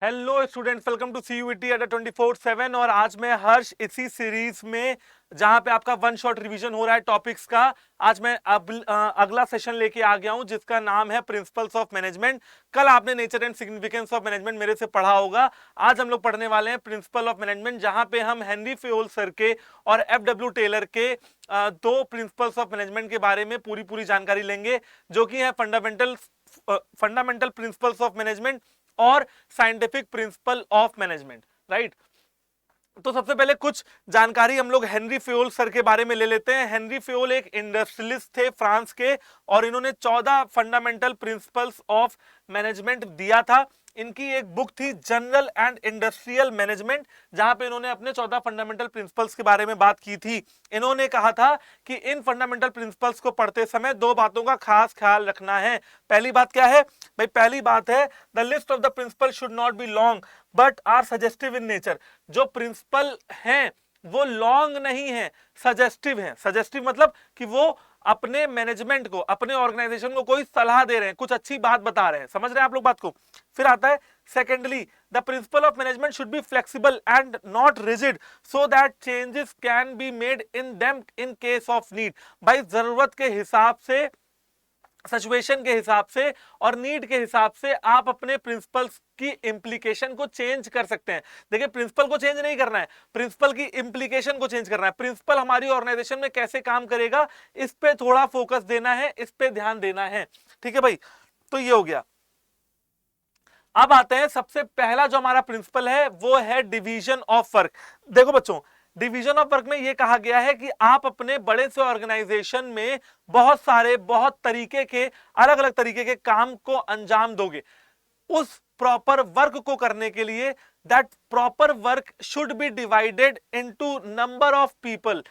Hello students, welcome to CUET Adda 24/7। और आज मैं हर्ष इसी सीरीज में जहां पे आपका वन शॉट रिवीजन हो रहा है टॉपिक्स का, आज मैं अगला सेशन लेके आ गया हूं जिसका नाम है प्रिंसिपल्स ऑफ मैनेजमेंट। कल आपने nature and significance of management मेरे से पढ़ा होगा। आज हम लोग पढ़ने वाले हैं प्रिंसिपल ऑफ मैनेजमेंट, जहां पे हम हेनरी फेयोल सर के और FW टेलर के दो प्रिंसिपल्स ऑफ मैनेजमेंट के बारे में पूरी जानकारी लेंगे, जो कि है फंडामेंटल प्रिंसिपल्स ऑफ मैनेजमेंट और scientific principle of management. Right, तो सबसे पहले कुछ जानकारी हम लोग हेनरी फेयोल सर के बारे में ले लेते हैं। हेनरी फेयोल एक इंडस्ट्रियलिस्ट थे फ्रांस के, और इन्होंने 14 फंडामेंटल प्रिंसिपल्स ऑफ मैनेजमेंट दिया था। इनकी एक बुक थी जनरल एंड इंडस्ट्रियल मैनेजमेंट, जहां पे इन्होंने अपने 14 फंडामेंटल प्रिंसिपल्स के बारे में बात की थी। इन्होंने कहा था कि इन फंडामेंटल प्रिंसिपल्स को पढ़ते समय दो बातों का खास ख्याल रखना है। पहली बात क्या है भाई? पहली बात है the list of the principle should not be long but are suggestive in nature. जो प्रिंसिपल हैं वो लॉन्ग नहीं है, सजेस्टिव है। सजेस्टिव मतलब कि वो अपने मैनेजमेंट को, अपने ऑर्गेनाइजेशन को कोई सलाह दे रहे हैं, कुछ अच्छी बात बता रहे हैं। समझ रहे हैं आप लोग बात को? फिर आता है secondly, the principle of management should be flexible and not rigid so that changes can be made in them in case of need. भाई जरूरत के हिसाब से, सिचुएशन के हिसाब से और नीड के हिसाब से आप अपने प्रिंसिपल्स की इंप्लीकेशन को चेंज कर सकते हैं। देखिए, प्रिंसिपल को चेंज नहीं करना है, प्रिंसिपल की इंप्लीकेशन को चेंज करना है। प्रिंसिपल हमारी ऑर्गेनाइजेशन में कैसे काम करेगा, इस पे थोड़ा फोकस देना है, इस पे ध्यान देना है। ठीक है भाई, तो ये हो गया। अब आते हैं, सबसे पहला जो हमारा प्रिंसिपल है वो है डिवीजन ऑफ वर्क। देखो बच्चों, डिवीजन ऑफ वर्क में यह कहा गया है कि आप अपने बड़े से ऑर्गेनाइजेशन में बहुत तरीके के, अलग अलग तरीके के काम को अंजाम दोगे। उस प्रॉपर वर्क को करने के लिए that proper work should be divided into number of people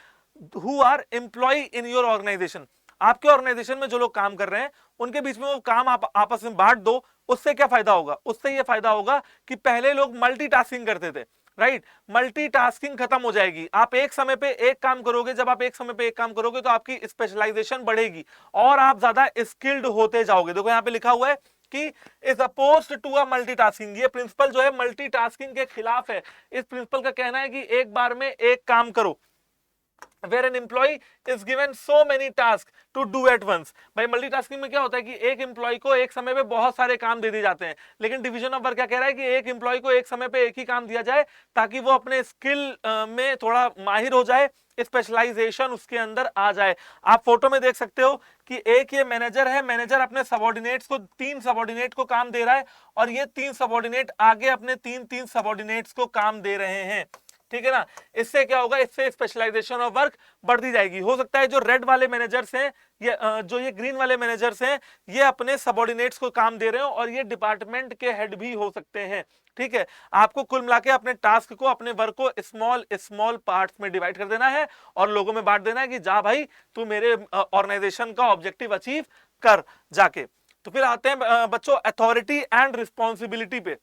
who are employ in your organisation. आपके ऑर्गेनाइजेशन में जो लोग काम कर रहे हैं उनके बीच में वो काम आप आपस में बांट दो। उससे क्या फायदा होगा? उससे ये फायदा होगा कि पहले लोग मल्टीटास्किंग करते थे। राइट, मल्टीटास्किंग खत्म हो जाएगी। आप एक समय पे एक काम करोगे। जब आप एक समय पे एक काम करोगे तो आपकी स्पेशलाइजेशन बढ़ेगी और आप ज्यादा स्किल्ड होते जाओगे। देखो यहाँ पे लिखा हुआ है कि is opposed to a multitasking. ये प्रिंसिपल जो है मल्टीटास्किंग के खिलाफ है। इस प्रिंसिपल का कहना है कि एक बार में एक काम करो, where an employee is given so many tasks to do at once। भाई मल्टीटास्किंग में क्या होता है कि एक एम्प्लॉय को एक समय पे बहुत सारे काम दे दिए जाते हैं, लेकिन डिवीजन ऑफ वर्क क्या कह रहा है कि एक एम्प्लॉय को एक समय पे एक ही काम दिया जाए ताकि वो अपने स्किल में थोड़ा माहिर हो जाए, स्पेशलाइजेशन उसके अंदर आ जाए। आप फोटो में देख सकते हो कि एक ये मैनेजर है, मैनेजर अपने सबॉर्डिनेट्स को, 3 सबॉर्डिनेट को काम दे रहा है और ये 3 सबॉर्डिनेट आगे अपने 3 सबॉर्डिनेट्स को काम दे रहे हैं। ठीक है ना? इससे क्या होगा? इससे स्पेशलाइजेशन ऑफ वर्क बढ़ती जाएगी। हो सकता है जो रेड वाले मैनेजर्स हैं, ये ग्रीन वाले मैनेजर्स हैं, ये अपने सबऑर्डिनेट्स को काम दे रहे हो और ये डिपार्टमेंट के हेड भी हो सकते हैं। ठीक है, आपको कुल मिला के अपने टास्क को, अपने वर्क को स्मॉल स्मॉल पार्ट्स में डिवाइड कर देना है और लोगों में बांट देना है कि जा भाई तू मेरे ऑर्गेनाइजेशन का ऑब्जेक्टिव अचीव कर जाके। तो फिर आते हैं बच्चों अथॉरिटी एंड रिस्पॉन्सिबिलिटी पे।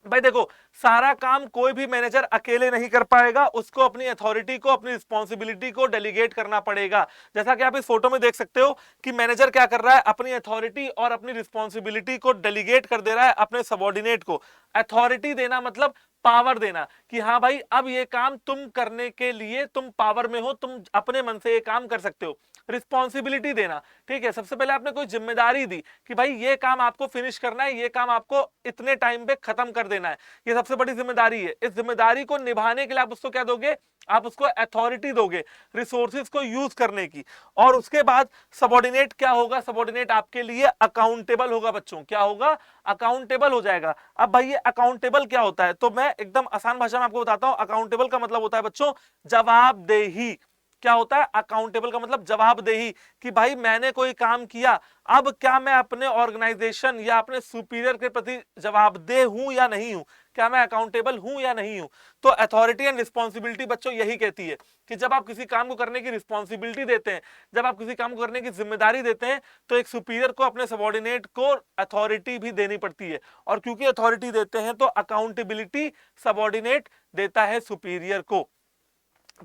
भाई देखो, सारा काम कोई भी मैनेजर अकेले नहीं कर पाएगा, उसको अपनी अथॉरिटी को, अपनी रिस्पॉन्सिबिलिटी को डेलीगेट करना पड़ेगा। जैसा कि आप इस फोटो में देख सकते हो कि मैनेजर क्या कर रहा है, अपनी अथॉरिटी और अपनी रिस्पॉन्सिबिलिटी को डेलीगेट कर दे रहा है अपने सबऑर्डिनेट को। अथॉरिटी देना मतलब पावर देना कि हाँ भाई अब ये काम तुम करने के लिए तुम पावर में हो, तुम अपने मन से ये काम कर सकते हो। रिस्पॉन्सिबिलिटी देना, ठीक है, सबसे पहले आपने कोई जिम्मेदारी दी कि भाई ये काम आपको फिनिश करना है, ये काम आपको इतने टाइम पे खत्म कर देना है, ये सबसे बड़ी जिम्मेदारी है। इस जिम्मेदारी को निभाने के लिए आप उसको क्या दोगे? आप उसको अथॉरिटी दोगे रिसोर्सेज को यूज करने की। और उसके बाद सबऑर्डिनेट क्या होगा? सबऑर्डिनेट आपके लिए अकाउंटेबल होगा। बच्चों क्या होगा? अकाउंटेबल हो जाएगा। अब भाई ये अकाउंटेबल क्या होता है? तो मैं एकदम आसान भाषा में आपको बताता हूं। अकाउंटेबल का मतलब होता है बच्चों जवाबदेही। क्या होता है अकाउंटेबल का मतलब? जवाबदेही, कि भाई मैंने कोई काम किया, अब क्या मैं अपने ऑर्गेनाइजेशन या अपने सुपीरियर के प्रति जवाबदेह हूं या नहीं हूं, क्या मैं अकाउंटेबल हूं या नहीं हूं। तो अथॉरिटी एंड रिस्पॉन्सिबिलिटी बच्चों यही कहती है कि जब आप किसी काम को करने की रिस्पॉन्सिबिलिटी देते हैं, जब आप किसी काम को करने की जिम्मेदारी देते हैं, तो एक सुपीरियर को, अपने सबऑर्डिनेट को अथॉरिटी भी देनी पड़ती है। और क्योंकि अथॉरिटी देते हैं तो अकाउंटेबिलिटी सबऑर्डिनेट देता है सुपीरियर को।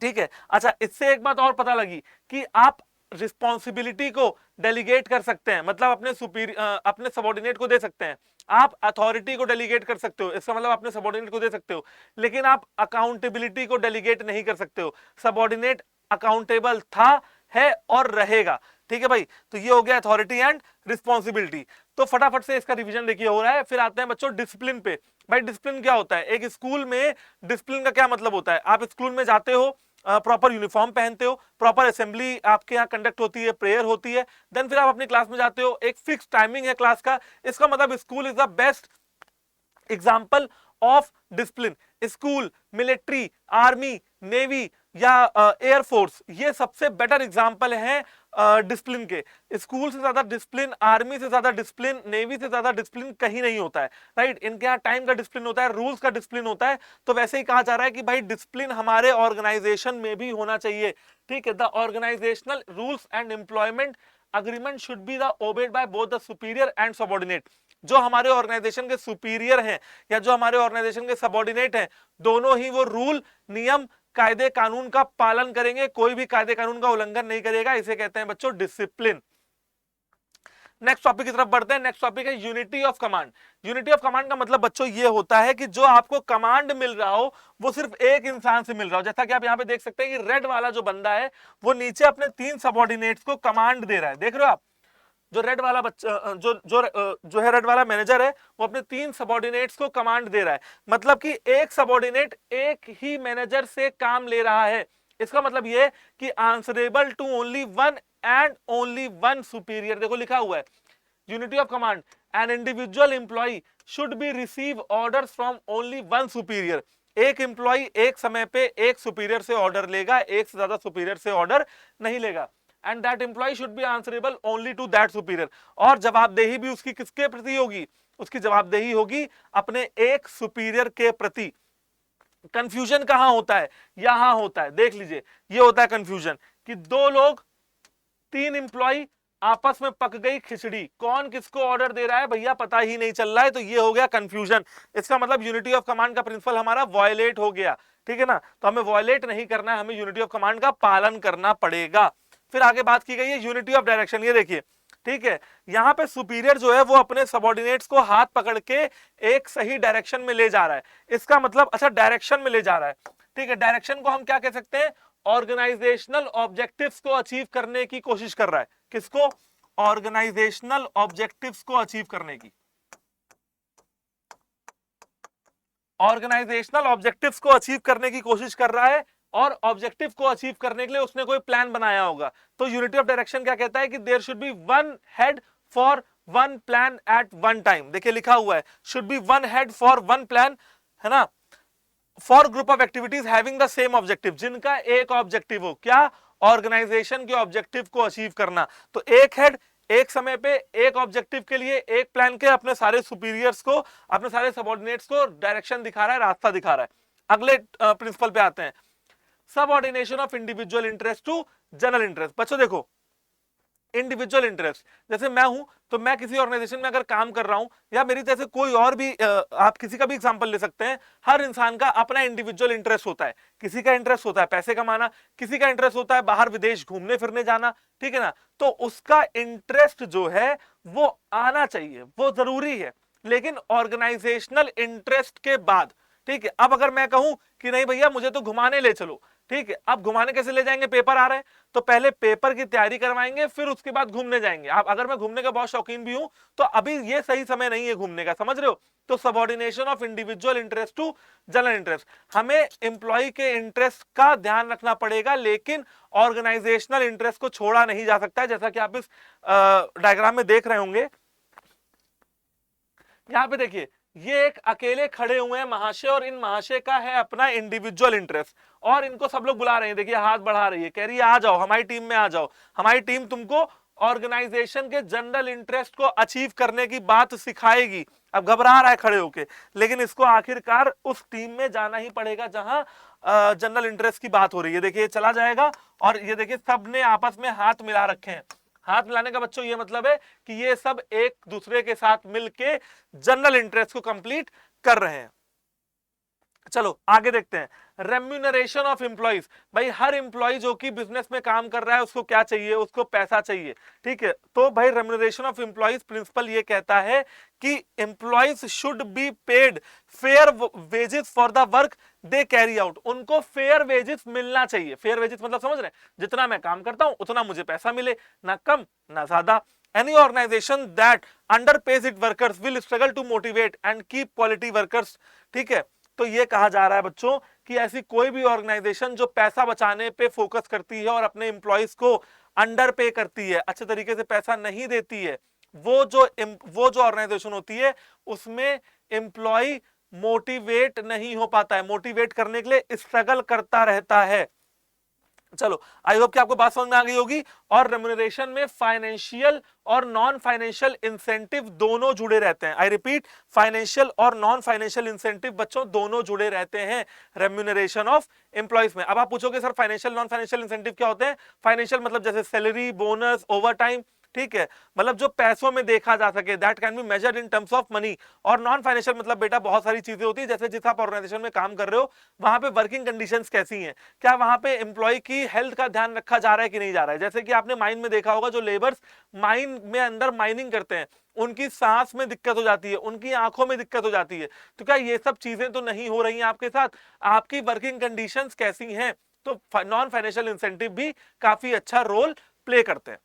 ठीक है, अच्छा, इससे एक बात और पता लगी कि आप रिस्पॉन्सिबिलिटी को डेलीगेट कर सकते हैं, मतलब अपने सबऑर्डिनेट को दे सकते हैं। आप अथॉरिटी को डेलीगेट कर सकते हो, इसका मतलब अपने सबॉर्डिनेट को दे सकते हो, लेकिन आप अकाउंटेबिलिटी को डेलीगेट नहीं कर सकते हो। सबॉर्डिनेट अकाउंटेबल था, है और रहेगा। ठीक है भाई, तो ये हो गया अथॉरिटी एंड रिस्पॉन्सिबिलिटी। तो फटाफट से इसका रिवीजन देखिए हो रहा है। फिर आते हैं बच्चों डिसिप्लिन पे। भाई डिसिप्लिन क्या होता है? एक स्कूल में डिसिप्लिन का क्या मतलब होता है? आप स्कूल में जाते हो, प्रॉपर यूनिफॉर्म पहनते हो, प्रॉपर असेंबली आपके यहाँ कंडक्ट होती है, प्रेयर होती है, देन फिर आप अपनी क्लास में जाते हो, एक फिक्स टाइमिंग है क्लास का। इसका मतलब school is the best example of discipline. School, military, army, navy या एयरफोर्स, ये सबसे बेटर एग्जाम्पल है डिसिप्लिन के। स्कूल से ज्यादा डिसिप्लिन, आर्मी से ज्यादा डिसिप्लिन, नेवी से ज्यादा डिसिप्लिन कहीं नहीं होता है, राइट। इनके यहाँ टाइम का डिसिप्लिन होता है, रूल्स का डिसिप्लिन होता है। तो वैसे ही कहा जा रहा है कि भाई डिसिप्लिन हमारे ऑर्गेनाइजेशन में भी होना चाहिए। ठीक है, the organisational rules and employment agreement should be the obeyed by both the superior and subordinate. जो हमारे ऑर्गेनाइजेशन के सुपीरियर हैं या जो हमारे ऑर्गेनाइजेशन के सबॉर्डिनेट हैं, दोनों ही वो रूल, नियम, कायदे कानून का पालन करेंगे, कोई भी कायदे कानून का उल्लंघन नहीं करेगा। इसे कहते हैं बच्चों डिसिप्लिन। नेक्स्ट टॉपिक की तरफ बढ़ते हैं। नेक्स्ट टॉपिक है unity of command. Unity of command का मतलब बच्चों ये होता है कि जो आपको कमांड मिल रहा हो वो सिर्फ एक इंसान से मिल रहा हो। जैसा कि आप यहाँ पे देख सकते हैं कि रेड वाला जो बंदा है वो नीचे अपने 3 सबॉर्डिनेट्स को कमांड दे रहा है। देख रहे हो आप, जो रेड वाला बच्चा जो है रेड वाला मैनेजर है, वो अपने 3 सबॉर्डिनेट्स को कमांड दे रहा है। मतलब कि एक सबॉर्डिनेट एक ही मैनेजर से काम ले रहा है। इसका मतलब ये कि answerable to only one and only one superior. देखो लिखा हुआ है unity of command, an individual employ should be receive orders from only one superior. एक एम्प्लॉय एक समय पे एक सुपीरियर से ऑर्डर लेगा, एक से ज्यादा सुपीरियर से ऑर्डर नहीं लेगा। And that employ should be answerable only to that superior. और जवाबदेही भी उसकी किसके प्रति होगी? उसकी जवाबदेही होगी अपने एक सुपीरियर के प्रति। कंफ्यूजन कहां होता है? यहां होता है, देख लीजिए, ये होता है कंफ्यूजन कि 2 लोग, 3 एम्प्लॉय, आपस में पक गई खिचड़ी, कौन किसको ऑर्डर दे रहा है भैया पता ही नहीं चल रहा है। तो ये हो गया कंफ्यूजन। इसका मतलब यूनिटी ऑफ कमांड का प्रिंसिपल हमारा वायलेट हो गया। ठीक है ना, तो हमें वायलेट नहीं करना है, हमें यूनिटी ऑफ कमांड का पालन करना पड़ेगा। फिर आगे बात की गई है यूनिटी ऑफ डायरेक्शन। ये देखिए, ठीक है, यहां पे सुपीरियर जो है वो अपने सबॉर्डिनेट्स को हाथ पकड़ के एक सही डायरेक्शन में ले जा रहा है। इसका मतलब अच्छा डायरेक्शन में ले जा रहा है। ठीक है, डायरेक्शन को हम क्या कह सकते हैं? ऑर्गेनाइजेशनल ऑब्जेक्टिव्स को अचीव करने की कोशिश कर रहा है। किसको? ऑर्गेनाइजेशनल ऑब्जेक्टिव्स को अचीव करने की। ऑर्गेनाइजेशनल ऑब्जेक्टिव्स को अचीव करने की कोशिश कर रहा है, और ऑब्जेक्टिव को अचीव करने के लिए उसने कोई प्लान बनाया होगा। तो यूनिटी ऑफ डायरेक्शन क्या कहता है कि there should be one head for one plan at one time. देखिए लिखा हुआ है should be one head for one plan, है ना, for group of activities having the same objective, जिनका एक ऑब्जेक्टिव हो। क्या? ऑर्गेनाइजेशन के ऑब्जेक्टिव को अचीव करना। तो एक हेड एक समय पे एक ऑब्जेक्टिव के लिए एक प्लान के अपने सारे सुपीरियर्स को, अपने सारे सबऑर्डिनेट्स को डायरेक्शन दिखा रहा है, रास्ता दिखा रहा है। अगले प्रिंसिपल पे आते हैं, subordination of individual interest to general interest. बच्चों देखो, इंडिविजुअल इंटरेस्ट, जैसे मैं हूं तो मैं किसी ऑर्गेनाइजेशन में अगर काम कर रहा हूं, या मेरी जैसे कोई और भी, आप किसी का भी एग्जांपल ले सकते हैं। हर इंसान का अपना इंडिविजुअल इंटरेस्ट होता है। किसी का इंटरेस्ट होता है पैसे कमाना, किसी का इंटरेस्ट होता है बाहर विदेश घूमने फिरने जाना। ठीक है ना, तो उसका इंटरेस्ट जो है वो आना चाहिए, वो जरूरी है, लेकिन ऑर्गेनाइजेशनल इंटरेस्ट के बाद। ठीक है, अब अगर मैं कहूं कि नहीं भैया मुझे तो घुमाने ले चलो, ठीक है, अब घुमाने कैसे ले जाएंगे? पेपर आ रहे हैं तो पहले पेपर की तैयारी करवाएंगे, फिर उसके बाद घूमने जाएंगे। आप अगर मैं घूमने का बहुत शौकीन भी हूं तो अभी ये सही समय नहीं है घूमने का, समझ रहे हो? तो subordination of individual interest to general interest, हमें एम्प्लॉय के इंटरेस्ट का ध्यान रखना पड़ेगा, लेकिन ऑर्गेनाइजेशनल इंटरेस्ट को छोड़ा नहीं जा सकता है। जैसा कि आप इस डायग्राम में देख रहे होंगे, यहां पे देखिए, ये एक अकेले खड़े हुए हैं महाशय, और इन महाशय का है अपना इंडिविजुअल इंटरेस्ट, और इनको सब लोग बुला रहे हैं। देखिए हाथ बढ़ा रही है, कह रही है आ जाओ हमारी टीम में आ जाओ, हमारी टीम तुमको ऑर्गेनाइजेशन के जनरल इंटरेस्ट को अचीव करने की बात सिखाएगी। अब घबरा रहा है खड़े होके, लेकिन इसको आखिरकार उस टीम में जाना ही पड़ेगा जहां जनरल इंटरेस्ट की बात हो रही है। देखिए चला जाएगा, और ये देखिए सबने आपस में हाथ मिला रखे हैं। हाथ मिलाने का बच्चों ये मतलब है कि ये सब एक दूसरे के साथ मिलके जनरल इंटरेस्ट को कंप्लीट कर रहे हैं। चलो आगे देखते हैं, रेम्यूनरेशन ऑफ एम्प्लॉइज। भाई हर एम्प्लॉय जो कि बिजनेस में काम कर रहा है उसको क्या चाहिए? उसको पैसा चाहिए। ठीक है, तो भाई रेम्यूनरेशन ऑफ एम्प्लॉइज प्रिंसिपल ये कहता है कि employees should be paid fair wages for the work they carry out. उनको फेयर वेजेस मिलना चाहिए। फेयर वेजेस मतलब समझ रहे हैं, जितना मैं काम करता हूं उतना मुझे पैसा मिले, ना कम ना ज्यादा। Any organization that underpays its workers will struggle to motivate and keep quality workers। ठीक है, तो ये कहा जा रहा है बच्चों कि ऐसी कोई भी ऑर्गेनाइजेशन जो पैसा बचाने पे फोकस करती है और अपने एम्प्लॉइज को अंडर पे करती है, अच्छे तरीके से पैसा नहीं देती है, वो जो ऑर्गेनाइजेशन होती है उसमें एम्प्लॉय मोटिवेट नहीं हो पाता है, मोटिवेट करने के लिए स्ट्रगल करता रहता है। चलो, आई होप कि आपको बात समझ में आ गई होगी। और रेम्युनरेशन में फाइनेंशियल और नॉन फाइनेंशियल इंसेंटिव दोनों जुड़े रहते हैं। आई रिपीट, फाइनेंशियल और नॉन फाइनेंशियल इंसेंटिव बच्चों दोनों जुड़े रहते हैं रेम्युनरेशन ऑफ एम्प्लॉइज में। अब आप पूछोगे sir financial non financial incentive क्या होते हैं? फाइनेंशियल मतलब जैसे सैलरी, बोनस, ओवर टाइम, ठीक है, मतलब जो पैसों में देखा जा सके, that can be measured in terms of money. और नॉन फाइनेंशियल मतलब बेटा बहुत सारी चीजें होती है, जैसे जिस आप ऑर्गेनाइजेशन में काम कर रहे हो वहां पे वर्किंग कंडीशंस कैसी हैं, क्या वहां पे एम्प्लॉय की हेल्थ का ध्यान रखा जा रहा है कि नहीं जा रहा है। जैसे कि आपने माइन में देखा होगा, जो लेबर्स माइन में अंदर माइनिंग करते हैं उनकी सांस में दिक्कत हो जाती है, उनकी आंखों में दिक्कत हो जाती है, तो क्या ये सब चीजें तो नहीं हो रही हैं आपके साथ? आपकी वर्किंग कंडीशंस कैसी हैं? तो नॉन फाइनेंशियल इंसेंटिव भी काफी अच्छा रोल प्ले करते हैं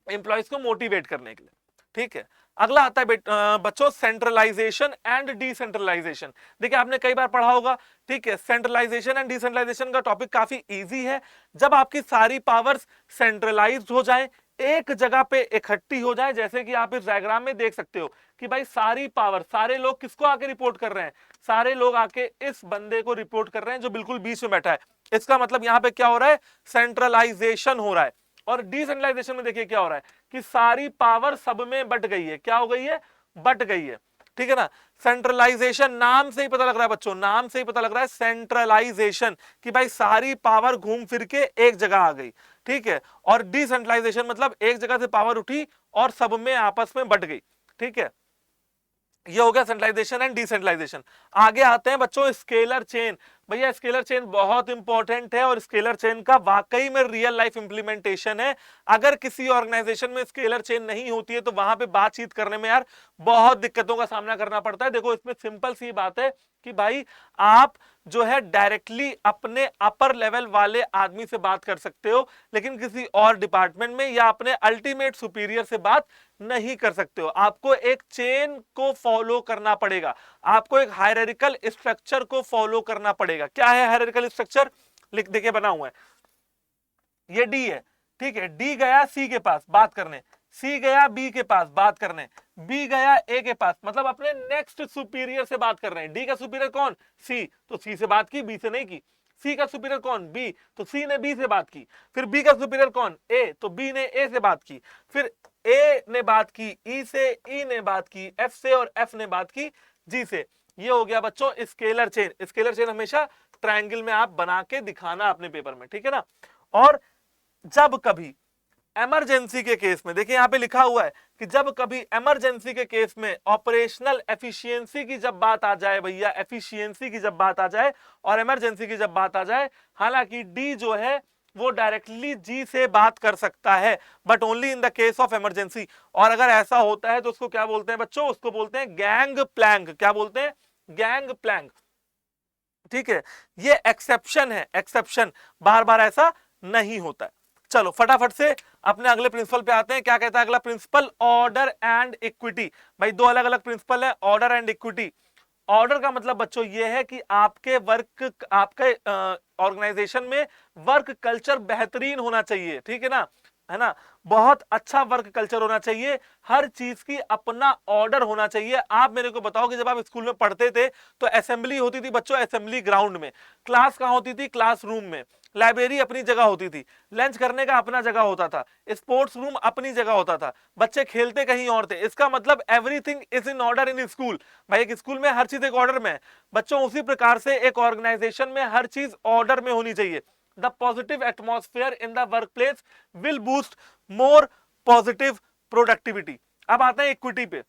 एम्प्लॉइज को मोटिवेट करने के लिए। ठीक है, अगला आता है बच्चों सेंट्रलाइजेशन एंड डिसेंट्रलाइजेशन। देखिए आपने कई बार पढ़ा होगा, ठीक है, सेंट्रलाइजेशन एंड डिसेंट्रलाइजेशन का टॉपिक काफी इजी है। जब आपकी सारी पावर्स सेंट्रलाइज्ड हो जाए, एक जगह पे इकट्ठी हो जाए, जैसे कि आप इस डायग्राम में देख सकते हो कि भाई सारी पावर, सारे लोग किसको आके रिपोर्ट कर रहे हैं? सारे लोग आके इस बंदे को रिपोर्ट कर रहे हैं जो बिल्कुल बीच में बैठा है। इसका मतलब यहां पे क्या हो रहा है? सेंट्रलाइजेशन हो रहा है। और डिसेंट्रलाइजेशन में देखिए क्या हो रहा है कि सारी पावर सब में बट गई है। क्या हो गई है? बट गई है। ठीक है ना। सेंट्रलाइजेशन नाम से ही पता लग रहा है बच्चों, नाम से ही पता लग रहा है सेंट्रलाइजेशन, कि भाई सारी पावर घूम फिर के एक जगह आ गई। ठीक है, और डिसेंट्रलाइजेशन मतलब एक जगह से पावर उठी और सब में आपस में बट गई। ठीक है, ये हो गया सेंट्रलाइजेशन एंड डिसेंट्रलाइजेशन। आगे आते हैं बच्चों स्केलर चेन। भैया स्केलर चेन बहुत इंपॉर्टेंट है और स्केलर चेन का वाकई में रियल लाइफ इंप्लीमेंटेशन है। अगर किसी ऑर्गेनाइजेशन में स्केलर चेन नहीं होती है तो वहां पे बातचीत करने में यार बहुत दिक्कतों का सामना करना पड़ता है। देखो इसमें सिंपल सी बात है कि भाई आप जो है डायरेक्टली अपने अपर लेवल वाले आदमी से बात कर सकते हो, लेकिन किसी और डिपार्टमेंट में या अपने अल्टीमेट सुपीरियर से बात नहीं कर सकते हो। आपको एक चेन को फॉलो करना पड़ेगा, आपको एक हायरार्किकल स्ट्रक्चर को फॉलो करना पड़ेगा। क्या है हायरार्किकल स्ट्रक्चर? लिख देखिए बना हुआ है, ये डी है। ठीक है, डी गया सी के पास बात करने, सी गया बी के पास बात करने, बी गया ए के पास, मतलब अपने नेक्स्ट सुपीरियर से बात कर रहे हैं। डी का सुपीरियर कौन? सी, तो सी से बात की, बी से नहीं की। सी का सुपीरियर कौन? बी, तो सी ने बी से बात की। फिर बी का सुपीरियर कौन? ए, तो बी ने ए से बात की। फिर ए ने बात की ई से, ई ने बात की एफ से, और एफ ने बात की जी से। ये हो गया बच्चों स्केलर चेन। स्केलर चेन हमेशा ट्रायंगल में आप बना के दिखाना अपने पेपर में, ठीक है ना। और जब कभी इमरजेंसी के केस में, देखिए यहां पे लिखा हुआ है कि जब कभी इमरजेंसी के केस में ऑपरेशनल एफिशिएंसी की जब बात आ जाए, भैया एफिशिएंसी की जब बात आ जाए और इमरजेंसी की जब बात आ जाए, हालांकि डी जो है वो डायरेक्टली जी से बात कर सकता है, but only in the case of emergency. और अगर ऐसा होता है तो उसको क्या बोलते हैं बच्चों? उसको बोलते हैं गैंग प्लैंक। क्या बोलते हैं? Gang plank. ठीक है, ये एक्सेप्शन है, एक्सेप्शन, बार बार ऐसा नहीं होता है। चलो फटाफट से अपने अगले प्रिंसिपल पे आते हैं। क्या कहता है अगला प्रिंसिपल? Order and equity. भाई दो अलग अलग प्रिंसिपल है, ऑर्डर एंड इक्विटी। ऑर्डर का मतलब बच्चों ये है कि आपके आपके ऑर्गेनाइजेशन में वर्क कल्चर बेहतरीन होना चाहिए, ठीक है ना, है ना, बहुत अच्छा वर्क कल्चर होना चाहिए, हर चीज की अपना ऑर्डर होना चाहिए। आप मेरे को बताओ कि जब आप स्कूल में पढ़ते थे तो असेंबली होती थी बच्चों, असेंबली ग्राउंड में, क्लास कहां होती थी? क्लासरूम में, लाइब्रेरी अपनी जगह होती थी, लंच करने का अपना जगह होता था, स्पोर्ट्स रूम अपनी जगह होता था, बच्चे खेलते कहीं और थे। इसका मतलब everything is in order in school. भाई एक स्कूल में हर चीज एक ऑर्डर में है बच्चों, उसी प्रकार से एक ऑर्गेनाइजेशन में हर चीज ऑर्डर में होनी चाहिए। The positive atmosphere in the workplace will boost more positive productivity। अब आते हैं इक्विटी पे।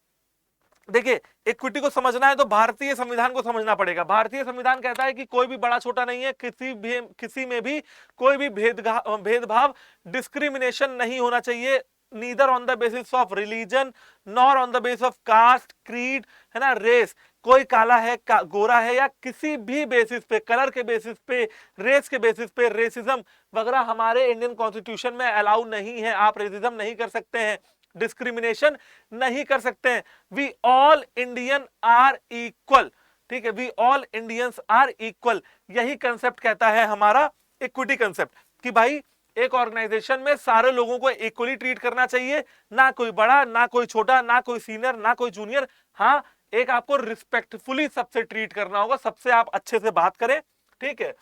देखिए इक्विटी को समझना है तो भारतीय संविधान को समझना पड़ेगा। भारतीय संविधान कहता है कि कोई भी बड़ा छोटा नहीं है, किसी में भी कोई भी भेदभाव, डिस्क्रिमिनेशन नहीं होना चाहिए neither on the basis of religion nor on the basis of caste, creed, है ना, रेस। कोई काला है, गोरा है, या किसी भी बेसिस पे, कलर के बेसिस पे, रेस के बेसिस पे रेसिज्म वगैरह हमारे इंडियन कॉन्स्टिट्यूशन में अलाउ नहीं है। आप रेसिज्म नहीं कर सकते हैं, डिस्क्रिमिनेशन नहीं कर सकते हैं। We all Indian are equal, ठीक है, we all Indians are equal. यही कंसेप्ट कहता है हमारा इक्विटी कंसेप्ट, कि भाई एक ऑर्गेनाइजेशन में सारे लोगों को इक्वली ट्रीट करना चाहिए, ना कोई बड़ा, ना कोई छोटा, ना कोई सीनियर, ना कोई जूनियर। हाँ, एक आपको रिस्पेक्टफुली सबसे ट्रीट करना होगा, सबसे आप अच्छे से बात करें, ठीक है।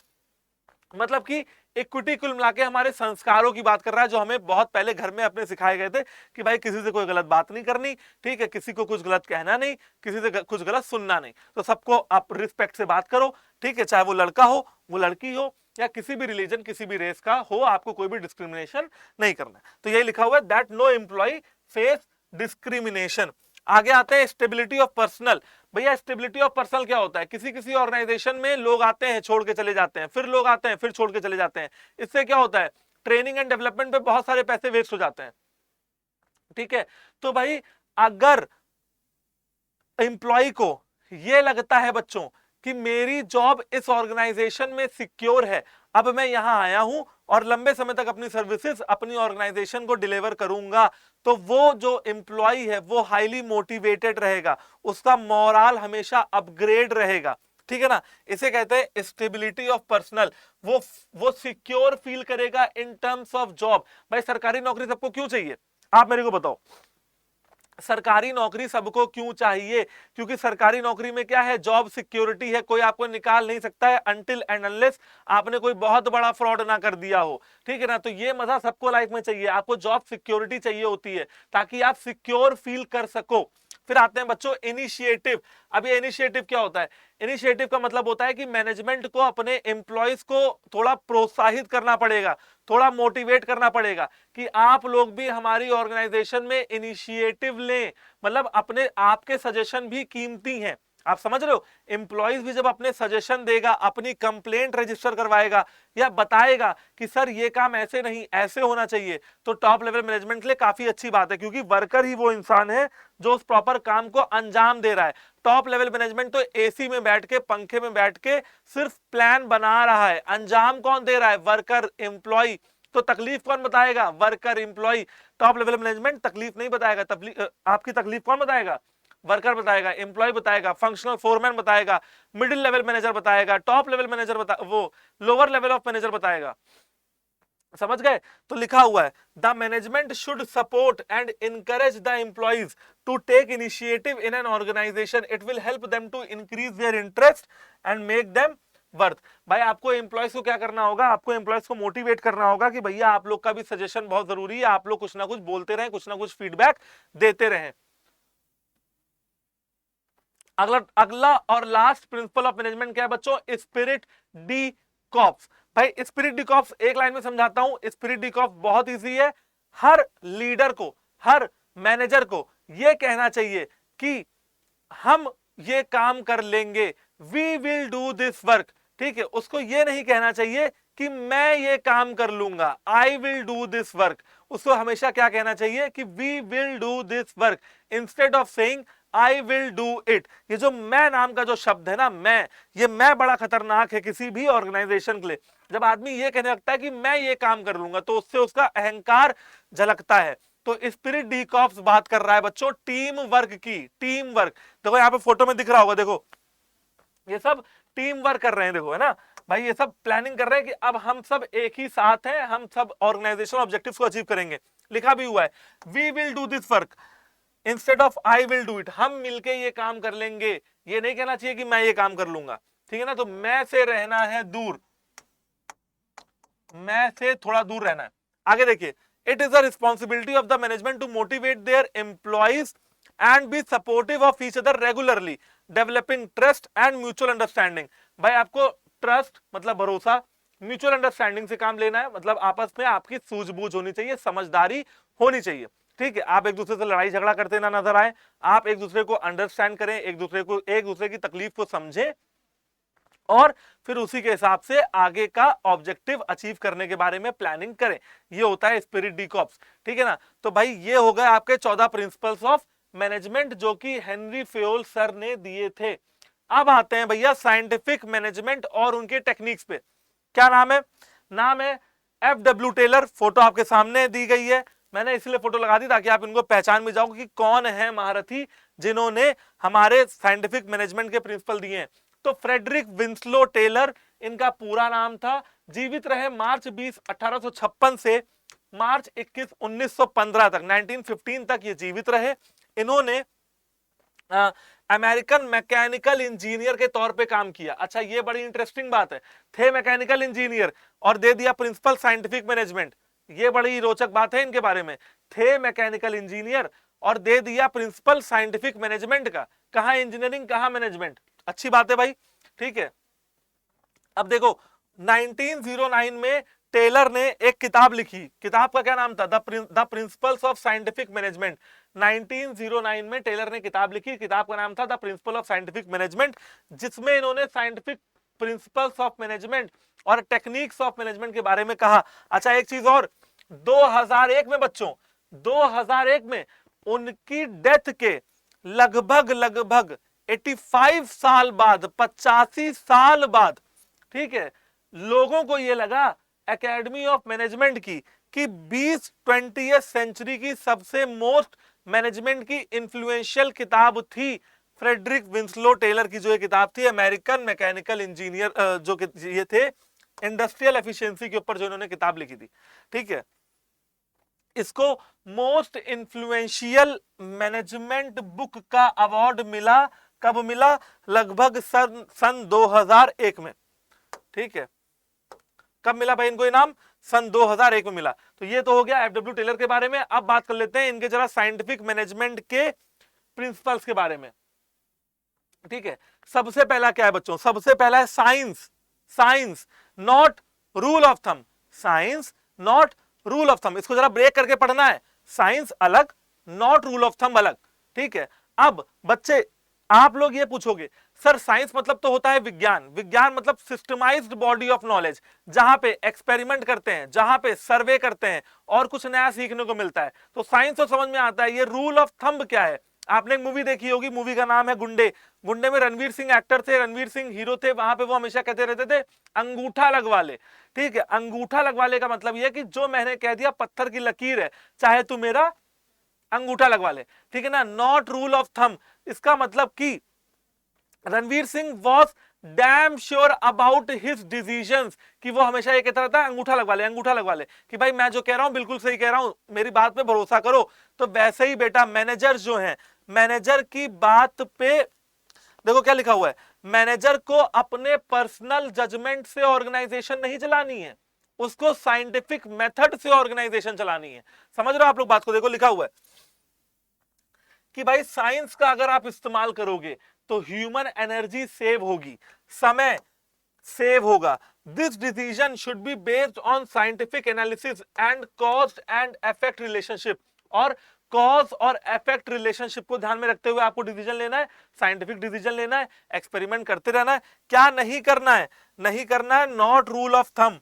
मतलब कि इक्विटी कुल मिला के हमारे संस्कारों की बात कर रहा है, जो हमें बहुत पहले घर में अपने सिखाए गए थे कि भाई किसी से कोई गलत बात नहीं करनी, ठीक है, किसी को कुछ गलत कहना नहीं, किसी से कुछ गलत सुनना नहीं, तो सबको आप रिस्पेक्ट से बात करो, ठीक है, चाहे वो लड़का हो, वो लड़की हो, या किसी भी रिलीजन, किसी भी रेस का हो, आपको कोई भी डिस्क्रिमिनेशन नहीं करना। तो यही लिखा हुआ है that no employee face discrimination. आगे आते हैं स्टेबिलिटी ऑफ पर्सनल। भैया स्टेबिलिटी ऑफ पर्सनल क्या होता है? किसी किसी ऑर्गेनाइजेशन में लोग आते हैं, छोड़ के चले जाते हैं, फिर लोग आते हैं, फिर छोड़ के चले जाते हैं। इससे क्या होता है? ट्रेनिंग एंड डेवलपमेंट पे बहुत सारे पैसे वेस्ट हो जाते हैं, ठीक है। तो भाई अगर एम्प्लॉय को ये लगता है बच्चों कि मेरी जॉब इस ऑर्गेनाइजेशन में सिक्योर है, अब मैं यहां आया हूं और लंबे समय तक अपनी सर्विसेज अपनी ऑर्गेनाइजेशन को डिलीवर करूंगा, तो वो जो एम्प्लॉय है वो हाईली मोटिवेटेड रहेगा, उसका मोरल हमेशा अपग्रेड रहेगा, ठीक है ना। इसे कहते हैं स्टेबिलिटी ऑफ पर्सनल। वो सिक्योर फील करेगा इन टर्म्स ऑफ जॉब। भाई सरकारी नौकरी सबको क्यों चाहिए? आप मेरे को बताओ, सरकारी नौकरी सबको क्यों चाहिए? क्योंकि सरकारी नौकरी में क्या है? जॉब सिक्योरिटी है, कोई आपको निकाल नहीं सकता है अनटिल एंड अनलेस आपने कोई बहुत बड़ा फ्रॉड ना कर दिया हो, ठीक है ना। तो ये मजा सबको लाइफ में चाहिए, आपको जॉब सिक्योरिटी चाहिए होती है ताकि आप सिक्योर फील कर सको। फिर आते हैं बच्चों इनिशिएटिव। अब ये इनिशिएटिव क्या होता है? इनिशिएटिव का मतलब होता है कि मैनेजमेंट को अपने एम्प्लॉयज को थोड़ा प्रोत्साहित करना पड़ेगा, थोड़ा मोटिवेट करना पड़ेगा कि आप लोग भी हमारी ऑर्गेनाइजेशन में इनिशिएटिव लें। मतलब अपने आपके सजेशन भी कीमती हैं, आप समझ रहे हो। एम्प्लॉयज भी जब अपने सजेशन देगा, अपनी कंप्लेंट रजिस्टर करवाएगा या बताएगा कि सर ये काम ऐसे नहीं ऐसे होना चाहिए, तो टॉप लेवल मैनेजमेंट के लिए काफी अच्छी बात है, क्योंकि वर्कर ही वो इंसान है जो उस प्रॉपर काम को अंजाम दे रहा है। टॉप लेवल मैनेजमेंट तो एसी में बैठ के, पंखे में बैठ के सिर्फ प्लान बना रहा है, अंजाम कौन दे रहा है? Worker, employee. तो तकलीफ कौन बताएगा? Worker, employee. Top level management तकलीफ नहीं बताएगा, आपकी तकलीफ कौन बताएगा? वर्कर बताएगा, एम्प्लॉय बताएगा, फंक्शनल फोरमैन बताएगा, मिडिल लेवल मैनेजर बताएगा, टॉप लेवल मैनेजर वो लोअर लेवल ऑफ मैनेजर बताएगा। समझ गए? तो लिखा हुआ है the management should support and encourage the employees to take initiative in an organisation. It will help them to increase their interest and make them worth. भाई आपको एम्प्लॉयज को क्या करना होगा? आपको एम्प्लॉयज को मोटिवेट करना होगा कि भैया आप लोग का भी सजेशन बहुत जरूरी है, आप लोग कुछ ना कुछ बोलते रहें, कुछ ना कुछ फीडबैक देते रहें। अगला और लास्ट प्रिंसिपल ऑफ मैनेजमेंट क्या है बच्चों? Spirit D corps. भाई स्पिरिट डी कॉर्प्स एक लाइन में समझाता हूं। स्पिरिट डी कॉर्प्स बहुत इजी है। हर लीडर को, हर मैनेजर को यह कहना चाहिए कि हम ये काम कर लेंगे, we will do this work, ठीक है। उसको ये नहीं कहना चाहिए कि मैं ये काम कर लूंगा, I will do this work. उसको हमेशा क्या कहना चाहिए कि we will do this work, instead of saying I will do it. ये जो मैं नाम का जो शब्द है ना, ये मैं बड़ा खतरनाक है किसी भी ऑर्गेनाइजेशन के लिए। जब आदमी ये कहने लगता है कि मैं ये काम कर लूंगा, तो उससे उसका अहंकार झलकता है। तो स्पिरिट डी कॉर्प्स बात कर रहा है बच्चों टीम वर्क की। टीम वर्क देखो यहाँ पे फोटो में दिख रहा होगा, देखो ये सब टीम वर्क कर रहे हैं, देखो है ना भाई, ये सब प्लानिंग कर रहे हैं कि अब हम सब एक ही साथ हैं, हम सब ऑर्गेनाइजेशन ऑब्जेक्टिव्स को अचीव करेंगे। लिखा भी हुआ है we will do this work instead of I will do it. हम मिलके ये काम कर लेंगे, ये नहीं कहना चाहिए कि मैं ये काम कर लूंगा, ठीक है ना। तो मैं से रहना है दूर, मैं से थोड़ा दूर रहना है। आगे देखिए, it is the responsibility of the management to motivate their employees and be supportive of each other regularly, developing trust and mutual understanding. भाई आपको ट्रस्ट मतलब भरोसा, म्यूचुअल अंडरस्टैंडिंग से काम लेना है, मतलब आपस में आपकी सूझबूझ होनी चाहिए, समझदारी होनी चाहिए, ठीक है। आप एक दूसरे से लड़ाई झगड़ा करते ना नजर आए, आप एक दूसरे को अंडरस्टैंड करें, एक दूसरे की तकलीफ को समझें, और फिर उसी के हिसाब से आगे का ऑब्जेक्टिव अचीव करने के बारे में प्लानिंग करें। ये होता है स्पिरिट डी कॉप्स, ठीक है ना। तो भाई ये हो गए आपके 14 प्रिंसिपल्स ऑफ मैनेजमेंट जो कि हेनरी फेयोल सर ने दिए थे। अब आते हैं भैया साइंटिफिक मैनेजमेंट और उनके टेक्निक्स पे। क्या नाम है? नाम है FW टेलर। फोटो आपके सामने दी गई है, मैंने इसलिए फोटो लगा दी ताकि आप इनको पहचान भी जाओ कि कौन है महारथी जिन्होंने हमारे साइंटिफिक मैनेजमेंट के प्रिंसिपल दिए हैं। तो फ्रेडरिक विंस्लो टेलर इनका पूरा नाम था। जीवित रहे मार्च 20 1856 से मार्च 21 1915 तक, 1915 तक ये जीवित रहे। इन्होंने अमेरिकन मैकेनिकल इंजीनियर के तौर पे काम किया। अच्छा, ये बड़ी इंटरेस्टिंग बात है, थे मैकेनिकल इंजीनियर और दे दिया प्रिंसिपल साइंटिफिक मैनेजमेंट। ये बड़ी रोचक बात है इनके बारे में, थे मैकेनिकल इंजीनियर और दे दिया प्रिंसिपल साइंटिफिक मैनेजमेंट का। कहां इंजीनियरिंग, कहां मैनेजमेंट, अच्छी बात है भाई, ठीक है। अब देखो 1909 में टेलर ने एक किताब लिखी, किताब का क्या नाम था? The principles of scientific management. 1909 में टेलर ने किताब लिखी, किताब का नाम था the principle of scientific management, जिसमें इन्होंने साइंटिफिक प्रिंसिपल्स ऑफ मैनेजमेंट और टेक्निक्स ऑफ मैनेजमेंट के बारे में कहा। अच्छा, एक चीज और, 2001 में बच्चों, 2001 में उनकी डेथ के लगभग 85 साल बाद, 85 साल बाद, ठीक है, लोगों को यह लगा एकेडमी ऑफ मैनेजमेंट की कि 20वीं सेंचुरी की सबसे मोस्ट मैनेजमेंट की इन्फ्लुएंशियल किताब थी फ्रेडरिक विंस्लो टेलर की, जो ये किताब थी अमेरिकन मैकेनिकल इंजीनियर, जो ये थे इंडस्ट्रियल एफिशिएंसी के ऊपर जो इन्होंने किताब लिखी थी, ठीक है। इसको मोस्ट इन्फ्लुएंशियल मैनेजमेंट बुक का अवार्ड मिला, कब मिला? लगभग सन 2001 में, ठीक है। कब मिला भाई इनको इनाम? सन 2001 में मिला। तो ये तो हो गया FW टेलर के बारे में। अब बात कर लेते हैं इनके जरा साइंटिफिक मैनेजमेंट के प्रिंसिपल्स के बारे में, ठीक है। सबसे पहला क्या है बच्चों? सबसे पहला है science. Science not rule of thumb, science not rule of thumb. इसको जरा ब्रेक करके पढ़ना है, साइंस अलग, नॉट रूल ऑफ थंब अलग, ठीक है। अब बच्चे आप लोग ये पूछोगे सर साइंस मतलब तो होता है विज्ञान, विज्ञान मतलब सिस्टमाइज्ड बॉडी ऑफ नॉलेज, जहां पे एक्सपेरिमेंट करते हैं, जहां पे सर्वे करते हैं और कुछ नया सीखने को मिलता है। तो साइंस तो समझ में आता है, ये रूल ऑफ थंब क्या है? आपने एक मूवी देखी होगी, मूवी का नाम है गुंडे। गुंडे में रणवीर सिंह एक्टर थे, रणवीर सिंह हीरो थे। वहां पे वो हमेशा कहते रहते थे अंगूठा लगवा ले, ठीक है। अंगूठा लगवा ले का मतलब यह कि जो मैंने कह दिया पत्थर की लकीर है, चाहे तू मेरा अंगूठा लगवा ले, ठीक है ना। नॉट रूल ऑफ थंब, इसका मतलब कि Ranveer Singh was damn sure about his decisions, कि वो हमेशा ये कहता रहता है अंगूठा लगवा ले, अंगूठा लगवा ले, कि भाई मैं जो कह रहा हूं बिल्कुल सही कह रहा हूं, मेरी बात पे भरोसा करो। तो वैसे ही बेटा मैनेजर जो है, मैनेजर की बात पे देखो क्या लिखा हुआ है, मैनेजर को अपने पर्सनल जजमेंट से ऑर्गेनाइजेशन नहीं चलानी है, उसको साइंटिफिक मेथड से ऑर्गेनाइजेशन चलानी है। समझ रहे हो आप लोग बात को? देखो लिखा हुआ है कि भाई साइंस का अगर आप इस्तेमाल करोगे तो ह्यूमन एनर्जी सेव होगी, समय सेव होगा। This decision should be based on scientific analysis and cause and effect relationship, और कॉज और इफेक्ट रिलेशनशिप को ध्यान में रखते हुए आपको डिसीजन लेना है, साइंटिफिक डिसीजन लेना है, एक्सपेरिमेंट करते रहना है। क्या नहीं करना है? नहीं करना है नॉट रूल ऑफ थंब,